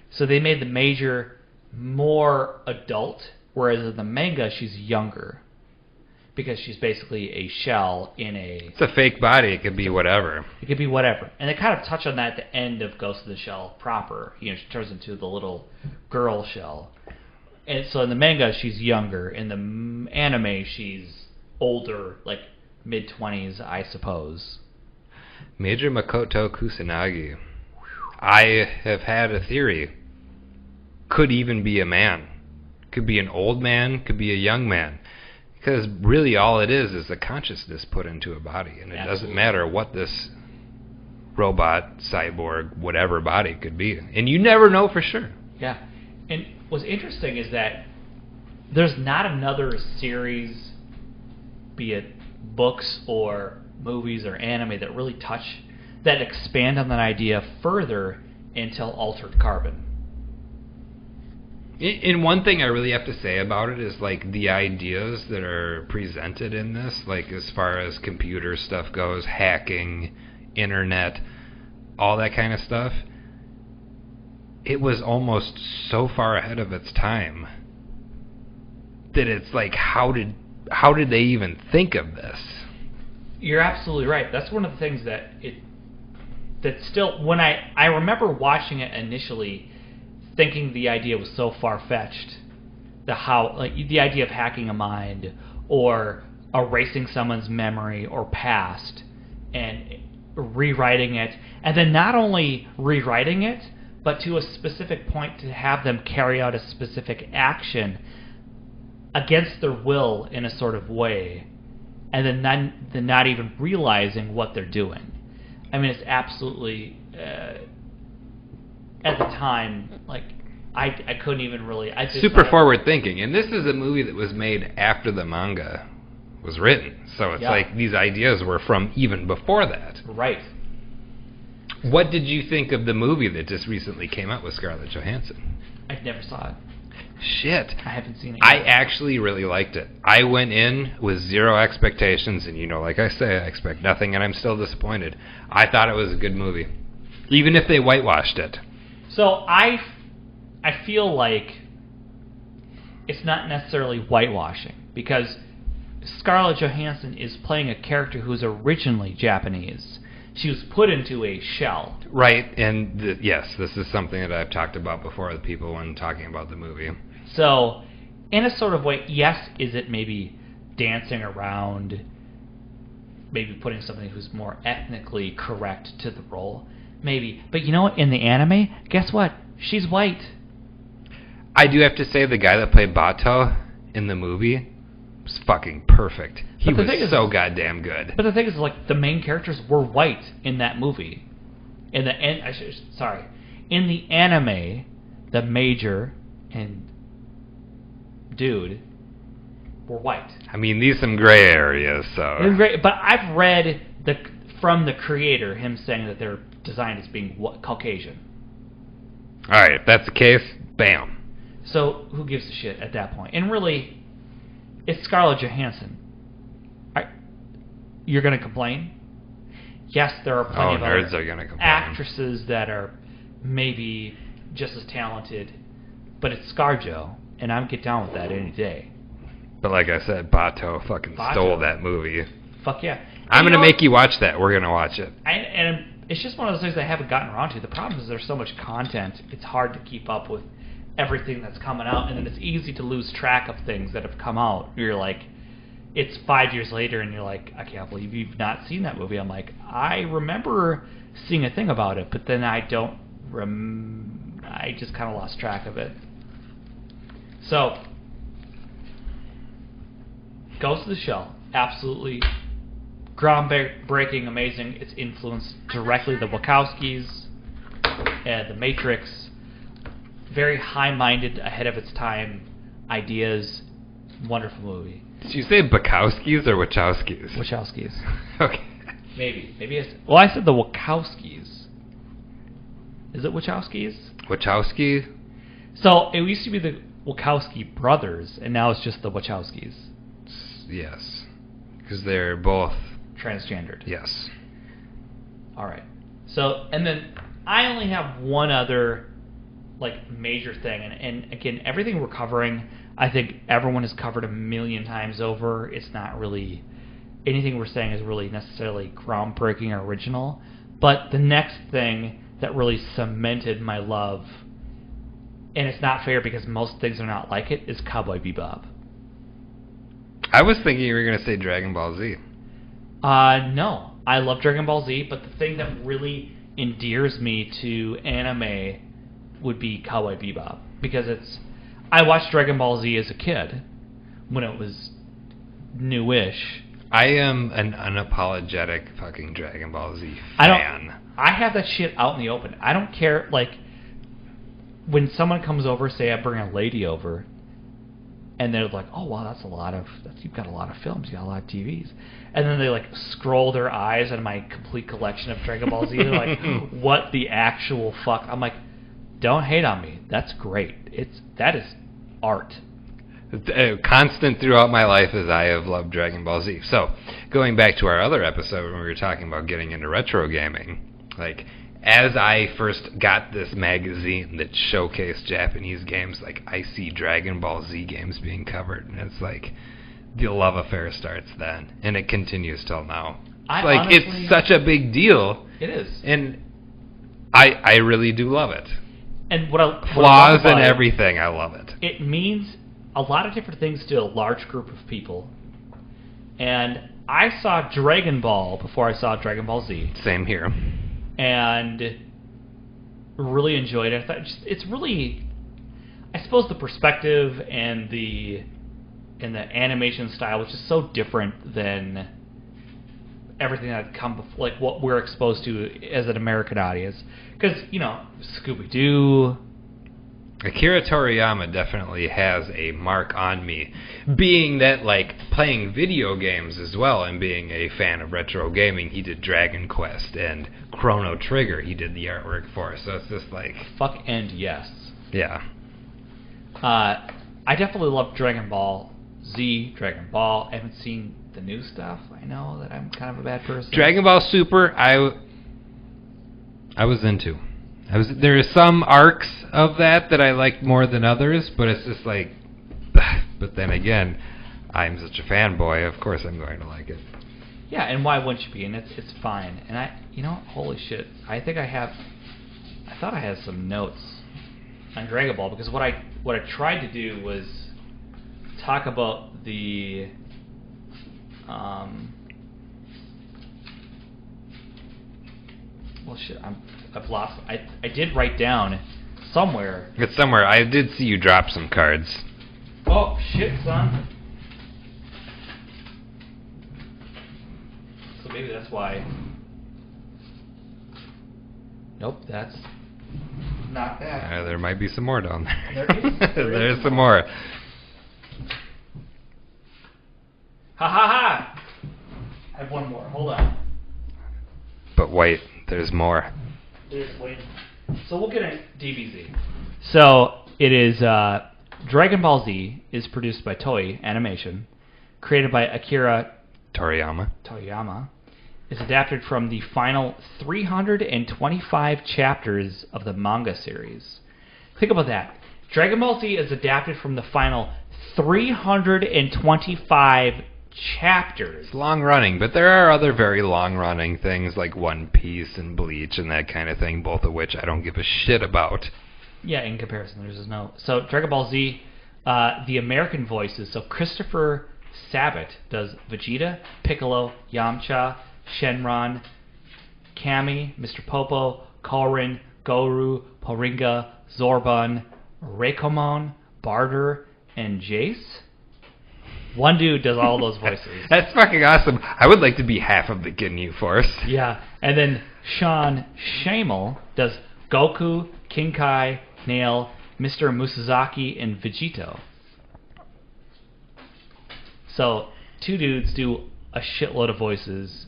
A: So they made the Major more adult, whereas in the manga, she's younger. Because she's basically a shell in a...
B: It's a fake body. It could be whatever.
A: It could be whatever. And they kind of touch on that at the end of Ghost of the Shell proper. She turns into the little girl shell. And so in the manga, she's younger. In the anime, she's older, like mid-20s, I suppose.
B: Major Makoto Kusanagi. I have had a theory. Could even be a man. Could be an old man, could be a young man. Because really all it is a consciousness put into a body. And it doesn't matter what this robot, cyborg, whatever body could be. And you never know for sure.
A: Yeah. And what's interesting is that there's not another series, be it books or movies or anime, that expand on that idea further until Altered Carbon.
B: And one thing I really have to say about it is like the ideas that are presented in this, like as far as computer stuff goes, hacking, internet, all that kind of stuff, it was almost so far ahead of its time that it's like, how did they even think of this?
A: You're absolutely right. That's one of the things that still, when I remember watching it initially, thinking the idea was so far-fetched, the idea of hacking a mind or erasing someone's memory or past and rewriting it, and then not only rewriting it, but to a specific point to have them carry out a specific action against their will in a sort of way, and then not even realizing what they're doing. I mean, it's absolutely... at the time, like, I couldn't even really...
B: Super forward thinking. And this is a movie that was made after the manga was written. So it's like these ideas were from even before that.
A: Right.
B: What did you think of the movie that just recently came out with Scarlett Johansson?
A: I never saw it.
B: Shit.
A: I haven't seen it
B: I
A: yet.
B: actually really liked it. I went in with zero expectations, and like I say, I expect nothing, and I'm still disappointed. I thought it was a good movie, even if they whitewashed it.
A: So I feel like it's not necessarily whitewashing, because Scarlett Johansson is playing a character who's originally Japanese. She was put into a shell.
B: Right, and yes, this is something that I've talked about before with people when talking about the movie.
A: So, in a sort of way, yes, is it maybe dancing around, maybe putting somebody who's more ethnically correct to the role? Maybe. But you know what? In the anime, guess what? She's white.
B: I do have to say, the guy that played Bato in the movie was fucking perfect. He was so goddamn good.
A: But the thing is, like, the main characters were white in that movie. In the anime, the major and dude were white.
B: I mean, these some gray areas, so.
A: They're great, but I've read from the creator him saying that they're designed as being Caucasian.
B: All right, if that's the case, bam.
A: So who gives a shit at that point? And really, it's Scarlett Johansson. You're going to complain? Yes, there are plenty of other actresses that are maybe just as talented, but it's ScarJo, and I would get down with that any day.
B: But like I said, Bato fucking stole that movie.
A: Fuck yeah.
B: I'm going to make you watch that. We're going to watch it.
A: And it's just one of those things I haven't gotten around to. The problem is there's so much content, it's hard to keep up with everything that's coming out, and then it's easy to lose track of things that have come out. You're like, it's 5 years later, and you're like, I can't believe you've not seen that movie. I'm like, I remember seeing a thing about it, but then I don't I just kind of lost track of it. So, Ghost of the Shell, absolutely groundbreaking, amazing. It's influenced directly the Wachowskis and The Matrix. Very high-minded, ahead of its time ideas. Wonderful movie.
B: Did you say Bukowskis or Wachowskis?
A: Wachowskis.
B: Okay.
A: Maybe I said the Wachowskis. Is it Wachowskis?
B: Wachowski?
A: So it used to be the Wachowski brothers, and now it's just the Wachowskis.
B: Yes. Because they're both
A: transgendered.
B: Yes.
A: All right. So, and then I only have one other major thing, and again, everything we're covering, I think everyone has covered a million times over. It's not really anything we're saying is really necessarily groundbreaking or original. But the next thing that really cemented my love, and it's not fair because most things are not like it, is Cowboy Bebop.
B: I was thinking you were going to say Dragon Ball Z.
A: No. I love Dragon Ball Z, but the thing that really endears me to anime would be Cowboy Bebop. Because I watched Dragon Ball Z as a kid when it was newish.
B: I am an unapologetic fucking Dragon Ball Z fan.
A: I have that shit out in the open. I don't care, when someone comes over, say I bring a lady over, and they're like, oh, wow, you've got a lot of films, you got a lot of TVs. And then they, scroll their eyes on my complete collection of Dragon Ball Z. They're like, what the actual fuck? I'm like, don't hate on me. That's great. That is art.
B: Constant throughout my life as I have loved Dragon Ball Z. So, going back to our other episode when we were talking about getting into retro gaming, as I first got this magazine that showcased Japanese games, I see Dragon Ball Z games being covered, and it's the love affair starts then, and it continues till now. Honestly, it's such a big deal.
A: It is.
B: And I really do love it.
A: And
B: flaws and everything, I love it.
A: It means a lot of different things to a large group of people. And I saw Dragon Ball before I saw Dragon Ball Z.
B: Same here.
A: And really enjoyed it. I thought it's really, I suppose, the perspective and the animation style, which is so different than everything that had come before, what we're exposed to as an American audience. Because, Scooby-Doo.
B: Akira Toriyama definitely has a mark on me. Being that, playing video games as well and being a fan of retro gaming, he did Dragon Quest and Chrono Trigger he did the artwork for. So it's just
A: Fuck and yes.
B: Yeah.
A: I definitely love Dragon Ball Z, Dragon Ball. I haven't seen the new stuff. I know that I'm kind of a bad person.
B: Dragon Ball Super, I was into. There are some arcs of that I liked more than others, but it's just like, but then again, I'm such a fanboy. Of course, I'm going to like it.
A: Yeah, and why wouldn't you be? And it's fine. And holy shit, I thought I had some notes on Dragon Ball, because what I tried to do was talk about the well shit, I've lost. I did write down somewhere.
B: It's somewhere. I did see you drop some cards.
A: Oh shit, son. So maybe that's why. Nope, that's not that.
B: There might be some more down there.
A: There is
B: some more.
A: Ha ha ha! I have one more. Hold on.
B: But wait, there's more.
A: Wait. So we'll get a DBZ. So it is Dragon Ball Z is produced by Toei Animation, created by Akira Toriyama. Is adapted from the final 325 chapters of the manga series. Think about that. Dragon Ball Z is adapted from the final 325 chapters.
B: It's long running, but there are other very long running things like One Piece and Bleach and that kind of thing, both of which I don't give a shit about.
A: Yeah, in comparison, there's just no. So Dragon Ball Z, the American voices. So Christopher Sabat does Vegeta, Piccolo, Yamcha, Shenron, Kami, Mr. Popo, Korin, Goru, Poringa, Zorban, Reikomon, Barter, and Jace. One dude does all those voices.
B: That's fucking awesome. I would like to be half of the Ginyu Force.
A: Yeah, and then Sean Shamel does Goku, King Kai, Nail, Mr. Musazaki, and Vegito. So, two dudes do a shitload of voices.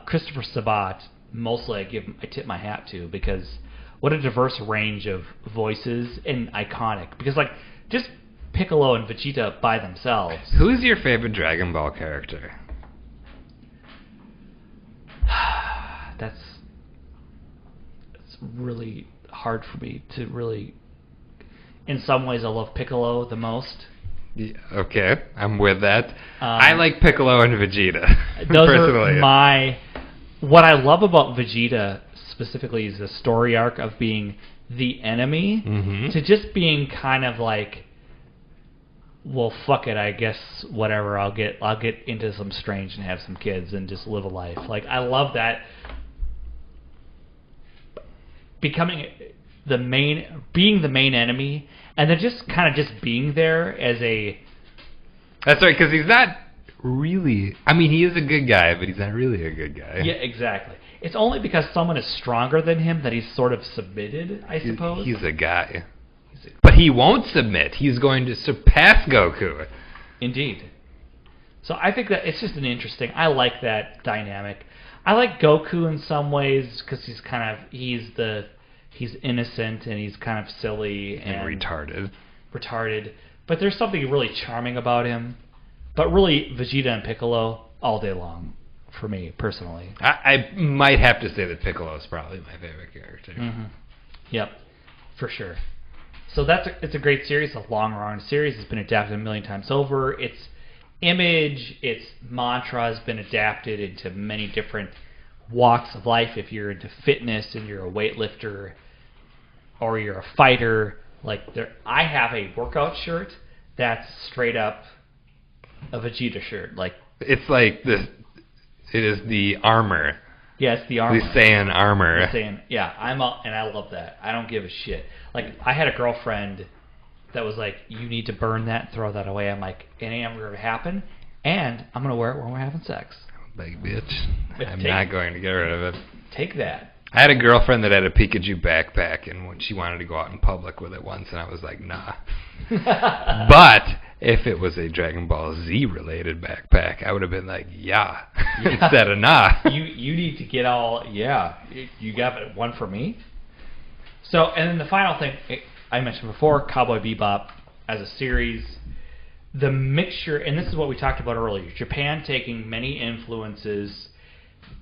A: Christopher Sabat, mostly I tip my hat to, because what a diverse range of voices, and iconic. Because just Piccolo and Vegeta by themselves.
B: Who's your favorite Dragon Ball character?
A: That's really hard for me to really. In some ways, I love Piccolo the most.
B: Yeah, okay, I'm with that. I like Piccolo and Vegeta.
A: Those
B: personally.
A: are what I love about Vegeta specifically is the story arc of being the enemy to just being kind of like, well, fuck it, I guess whatever. I'll get into some strange and have some kids and just live a life. I love that. Being the main enemy, and then just kind of just being there as a.
B: That's right, because he's not really. I mean, he is a good guy, but he's not really a good guy.
A: Yeah, exactly. It's only because someone is stronger than him that he's sort of submitted, I suppose.
B: He's a guy. But he won't submit. He's going to surpass Goku.
A: Indeed. So I think that it's just an interesting. I like that dynamic. I like Goku in some ways because he's innocent and he's kind of silly and retarded. But there's something really charming about him. But really, Vegeta and Piccolo all day long for me personally.
B: I might have to say that Piccolo is probably my favorite character.
A: Mm-hmm. Yep, for sure. So it's a great series, a long-run series. It's been adapted a million times over. Its image, its mantra has been adapted into many different walks of life. If you're into fitness and you're a weightlifter, or you're a fighter, I have a workout shirt that's straight up a Vegeta shirt.
B: It's like this. It is the armor.
A: Yeah, it's the armor.
B: The Saiyan armor.
A: Yeah, and I love that. I don't give a shit. I had a girlfriend that was like, "You need to burn that and throw that away." I'm like, "It ain't ever gonna happen," and I'm gonna wear it when we're having sex.
B: Big bitch. I'm not going to get rid of it.
A: Take that.
B: I had a girlfriend that had a Pikachu backpack, and when she wanted to go out in public with it once, and I was like, nah. But if it was a Dragon Ball Z related backpack, I would have been like, yeah, instead of nah.
A: You need to get all, yeah. You got one for me? So, and then the final thing, I mentioned before, Cowboy Bebop as a series, the mixture, and this is what we talked about earlier, Japan taking many influences,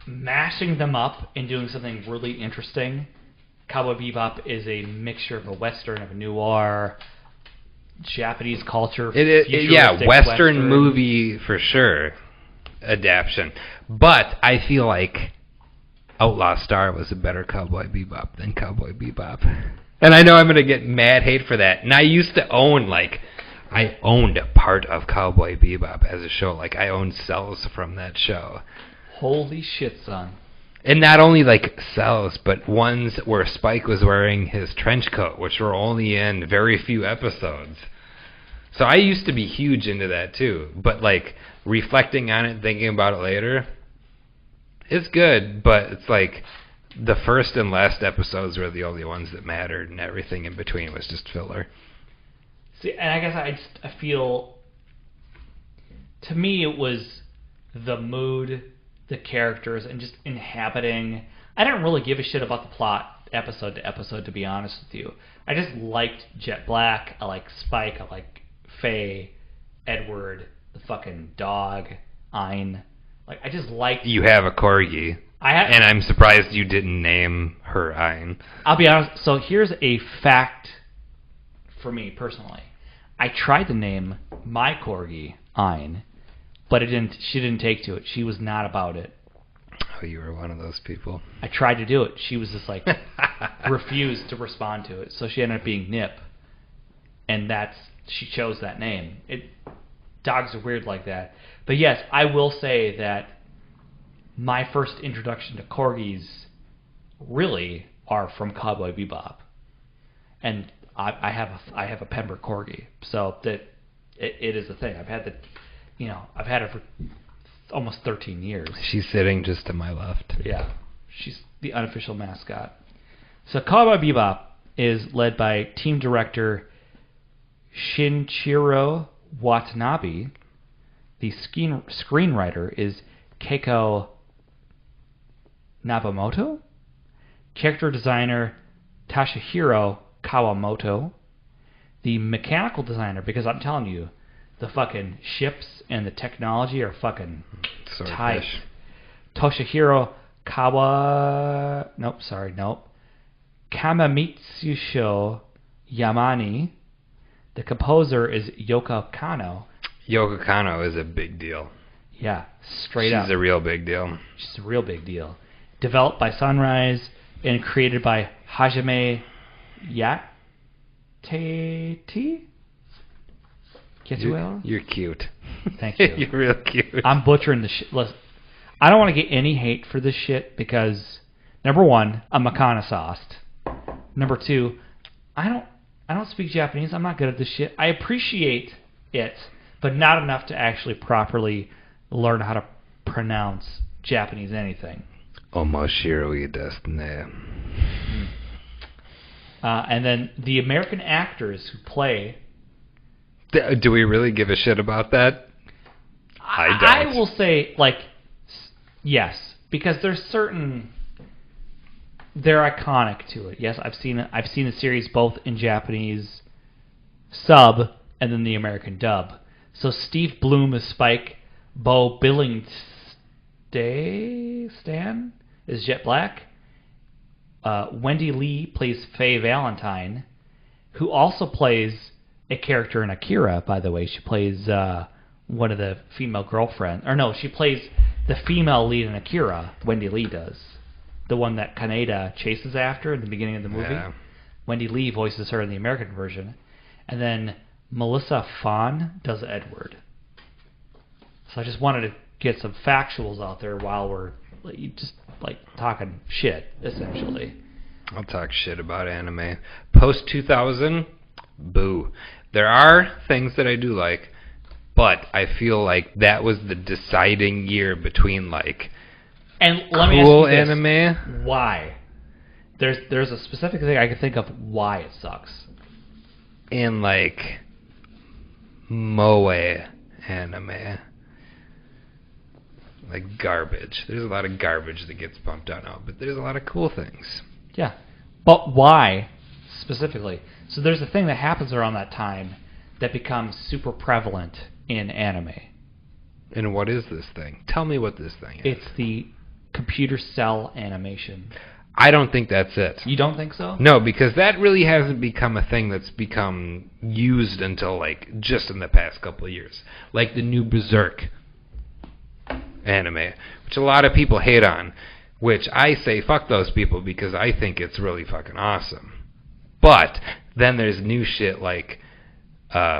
A: mashing them up and doing something really interesting. Cowboy Bebop is a mixture of a Western, of a noir, Japanese culture.
B: Western movie for sure. Adaptation. But I feel like Outlaw Star was a better Cowboy Bebop than Cowboy Bebop. And I know I'm going to get mad hate for that. And I used to own, I owned a part of Cowboy Bebop as a show. Like, I owned cells from that show.
A: Holy shit, son.
B: And not only, cells, but ones where Spike was wearing his trench coat, which were only in very few episodes. So I used to be huge into that, too. But, reflecting on it, thinking about it later, it's good, but it's the first and last episodes were the only ones that mattered, and everything in between was just filler.
A: See, and I guess I feel, to me, it was the mood, the characters, and just inhabiting. I didn't really give a shit about the plot episode to episode, to be honest with you. I just liked Jet Black. I like Spike. I like Faye, Edward, the fucking dog, Ein. I just liked...
B: You have a corgi. And I'm surprised you didn't name her Ein.
A: I'll be honest. So here's a fact for me personally. I tried to name my corgi Ein, but she didn't take to it. She was not about it.
B: Oh, you were one of those people.
A: I tried to do it. She was just refused to respond to it. So she ended up being Nip. And she chose that name. Dogs are weird like that. But yes, I will say that my first introduction to corgis really are from Cowboy Bebop, and I have a Pembroke corgi, so that it is a thing. I've had it for almost 13 years.
B: She's sitting just to my left.
A: Yeah, she's the unofficial mascot. So Cowboy Bebop is led by team director Shinichiro Watanabe. The screenwriter is Keiko Nabamoto. Character designer Toshihiro Kawamoto. The mechanical designer, because I'm telling you, the fucking ships and the technology are fucking tight. Toshihiro Kamamitsusho Yamani. The composer is Yoko Kanno.
B: Yoko Kanno is a big deal.
A: Yeah, straight up.
B: She's a real big deal.
A: She's a real big deal. Developed by Sunrise and created by Hajime Yatete?
B: You're cute.
A: Thank you.
B: You're real cute.
A: I'm butchering the shit. Listen, I don't want to get any hate for this shit because, number one, I'm Makana-sauced. Number two, I don't speak Japanese. I'm not good at this shit. I appreciate it, but not enough to actually properly learn how to pronounce Japanese anything.
B: Omoshiroi desu ne.
A: And then the American actors who play...
B: Do we really give a shit about that? I don't.
A: I will say, yes, because there's certain... They're iconic to it. Yes, I've seen the series both in Japanese sub and then the American dub. So Steve Bloom is Spike. Bo Billington is Jet Black. Wendy Lee plays Faye Valentine, who also plays a character in Akira, by the way. She plays one of the female girlfriends. Or no, she plays the female lead in Akira, Wendy Lee does. The one that Kaneda chases after in the beginning of the movie. Yeah. Wendy Lee voices her in the American version. And then Melissa Fawn does Edward. So I just wanted to get some factuals out there while we're just talking shit, essentially.
B: I'll talk shit about anime. Post 2000, boo. There are things that I do like, but I feel like that was the deciding year between
A: and let me ask you this.
B: Anime.
A: Why? There's a specific thing I can think of why it sucks.
B: And moe anime. Garbage. There's a lot of garbage that gets pumped out now, but there's a lot of cool things.
A: Yeah. But why specifically. So there's a thing that happens around that time that becomes super prevalent in anime.
C: And what is this thing? Tell me what this thing is.
A: It's the computer cell animation.
C: I don't think that's it.
A: You don't think so?
C: No, because that really hasn't become a thing that's become used until, like, just in the past couple of years. Like the new Berserk anime, which a lot of people hate on, which I say fuck those people because I think it's really fucking awesome. But then there's new shit like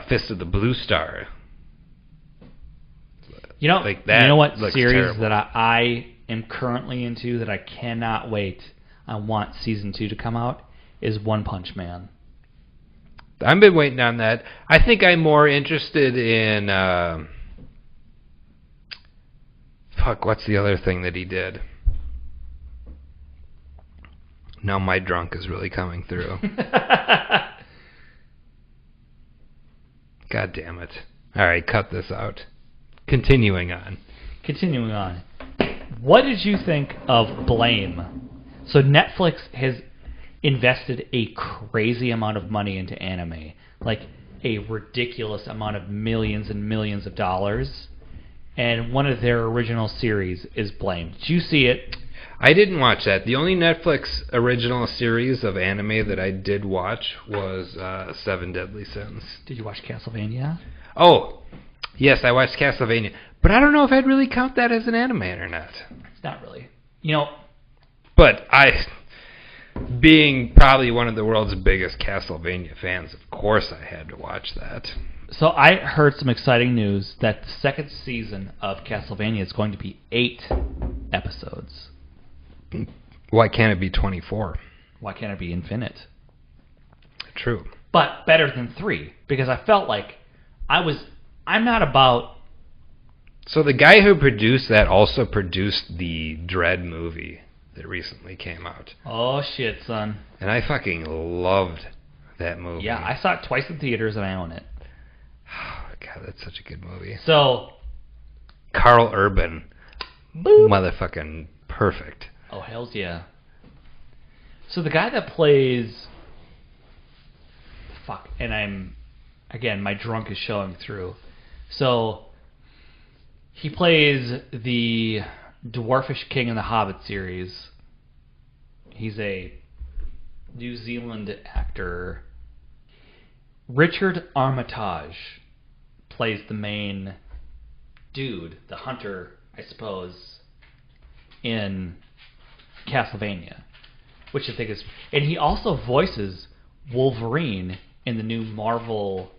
C: Fist of the Blue Star.
A: You know,
C: like that.
A: You know what
C: looks
A: series
C: terrible.
A: that I am currently into that I cannot wait? I want season 2 to come out is One Punch Man.
C: I've been waiting on that. I think I'm more interested in what's the other thing that he did? Now my drunk is really coming through. God damn it. All right, cut this out. Continuing on.
A: What did you think of Blame? So Netflix has invested a crazy amount of money into anime, like a ridiculous amount of millions and millions of dollars, and one of their original series is Blame. Did you see it?
C: I didn't watch that. The only Netflix original series of anime that I did watch was Seven Deadly Sins.
A: Did you watch Castlevania?
C: Oh, yes, I watched Castlevania. But I don't know if I'd really count that as an anime or not.
A: It's not really. You know...
C: But being probably one of the world's biggest Castlevania fans, of course I had to watch that.
A: So I heard some exciting news that the second season of Castlevania is going to be 8 episodes.
C: Why can't it be 24?
A: Why can't it be infinite?
C: True.
A: But better than 3, because I felt like I'm not about...
C: So the guy who produced that also produced the Dread movie that recently came out.
A: Oh, shit, son.
C: And I fucking loved that movie.
A: Yeah, I saw it twice in theaters and I own it.
C: Oh, God, that's such a good movie.
A: So...
C: Carl Urban.
A: Boop.
C: Motherfucking perfect.
A: Oh, hells yeah. So the guy that plays... Fuck, and again, my drunk is showing through. So, he plays the Dwarfish King in the Hobbit series. He's a New Zealand actor. Richard Armitage plays the main dude, the hunter, I suppose, in Castlevania, which I think is... And he also voices Wolverine in the new Marvel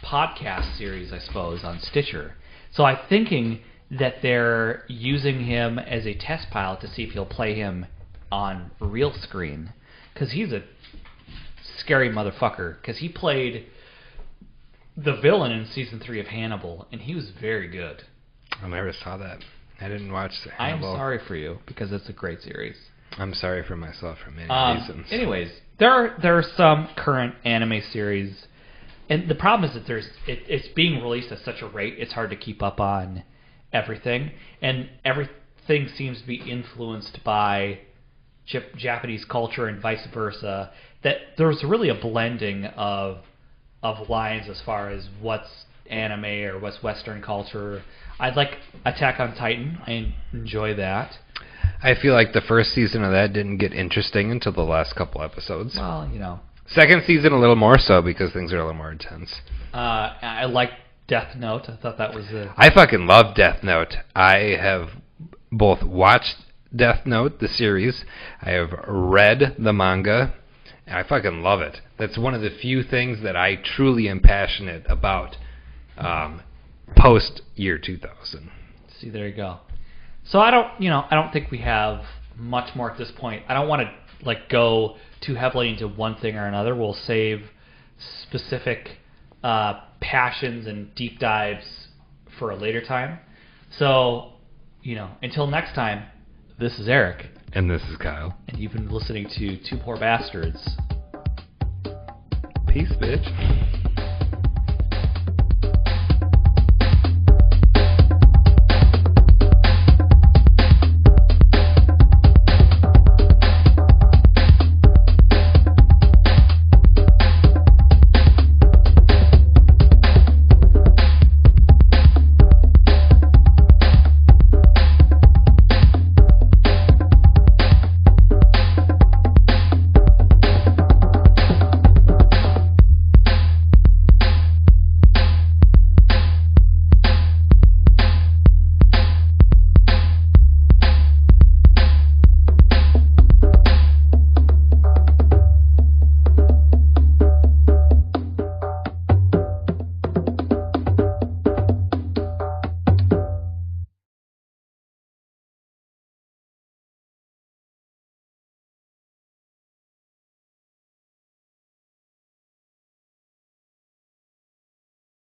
A: podcast series, I suppose, on Stitcher. So I'm thinking that they're using him as a test pilot to see if he'll play him on real screen. Because he's a scary motherfucker. Because he played the villain in Season 3 of Hannibal, and he was very good.
C: I never saw that. I didn't watch
A: I'm
C: Hannibal.
A: sorry for you, because it's a great series.
C: I'm sorry for myself for many reasons.
A: Anyways, there are some current anime series, and the problem is that it's being released at such a rate, it's hard to keep up on everything, and everything seems to be influenced by Japanese culture and vice versa, that there's really a blending of lines as far as what's anime or what's Western culture. I'd like Attack on Titan. I enjoy that.
C: I feel like the first season of that didn't get interesting until the last couple episodes.
A: Well, you know.
C: Second season a little more so because things are a little more intense.
A: I like Death Note. I thought that was
C: I fucking love Death Note. I have both watched Death Note, the series. I have read the manga. And I fucking love it. That's one of the few things that I truly am passionate about post year 2000.
A: See, there you go. So I don't think we have much more at this point. I don't want to go too heavily into one thing or another. We'll save specific passions and deep dives for a later time. So, until next time, this is Eric.
C: And this is Kyle.
A: And you've been listening to Two Poor Bastards.
C: Peace, bitch.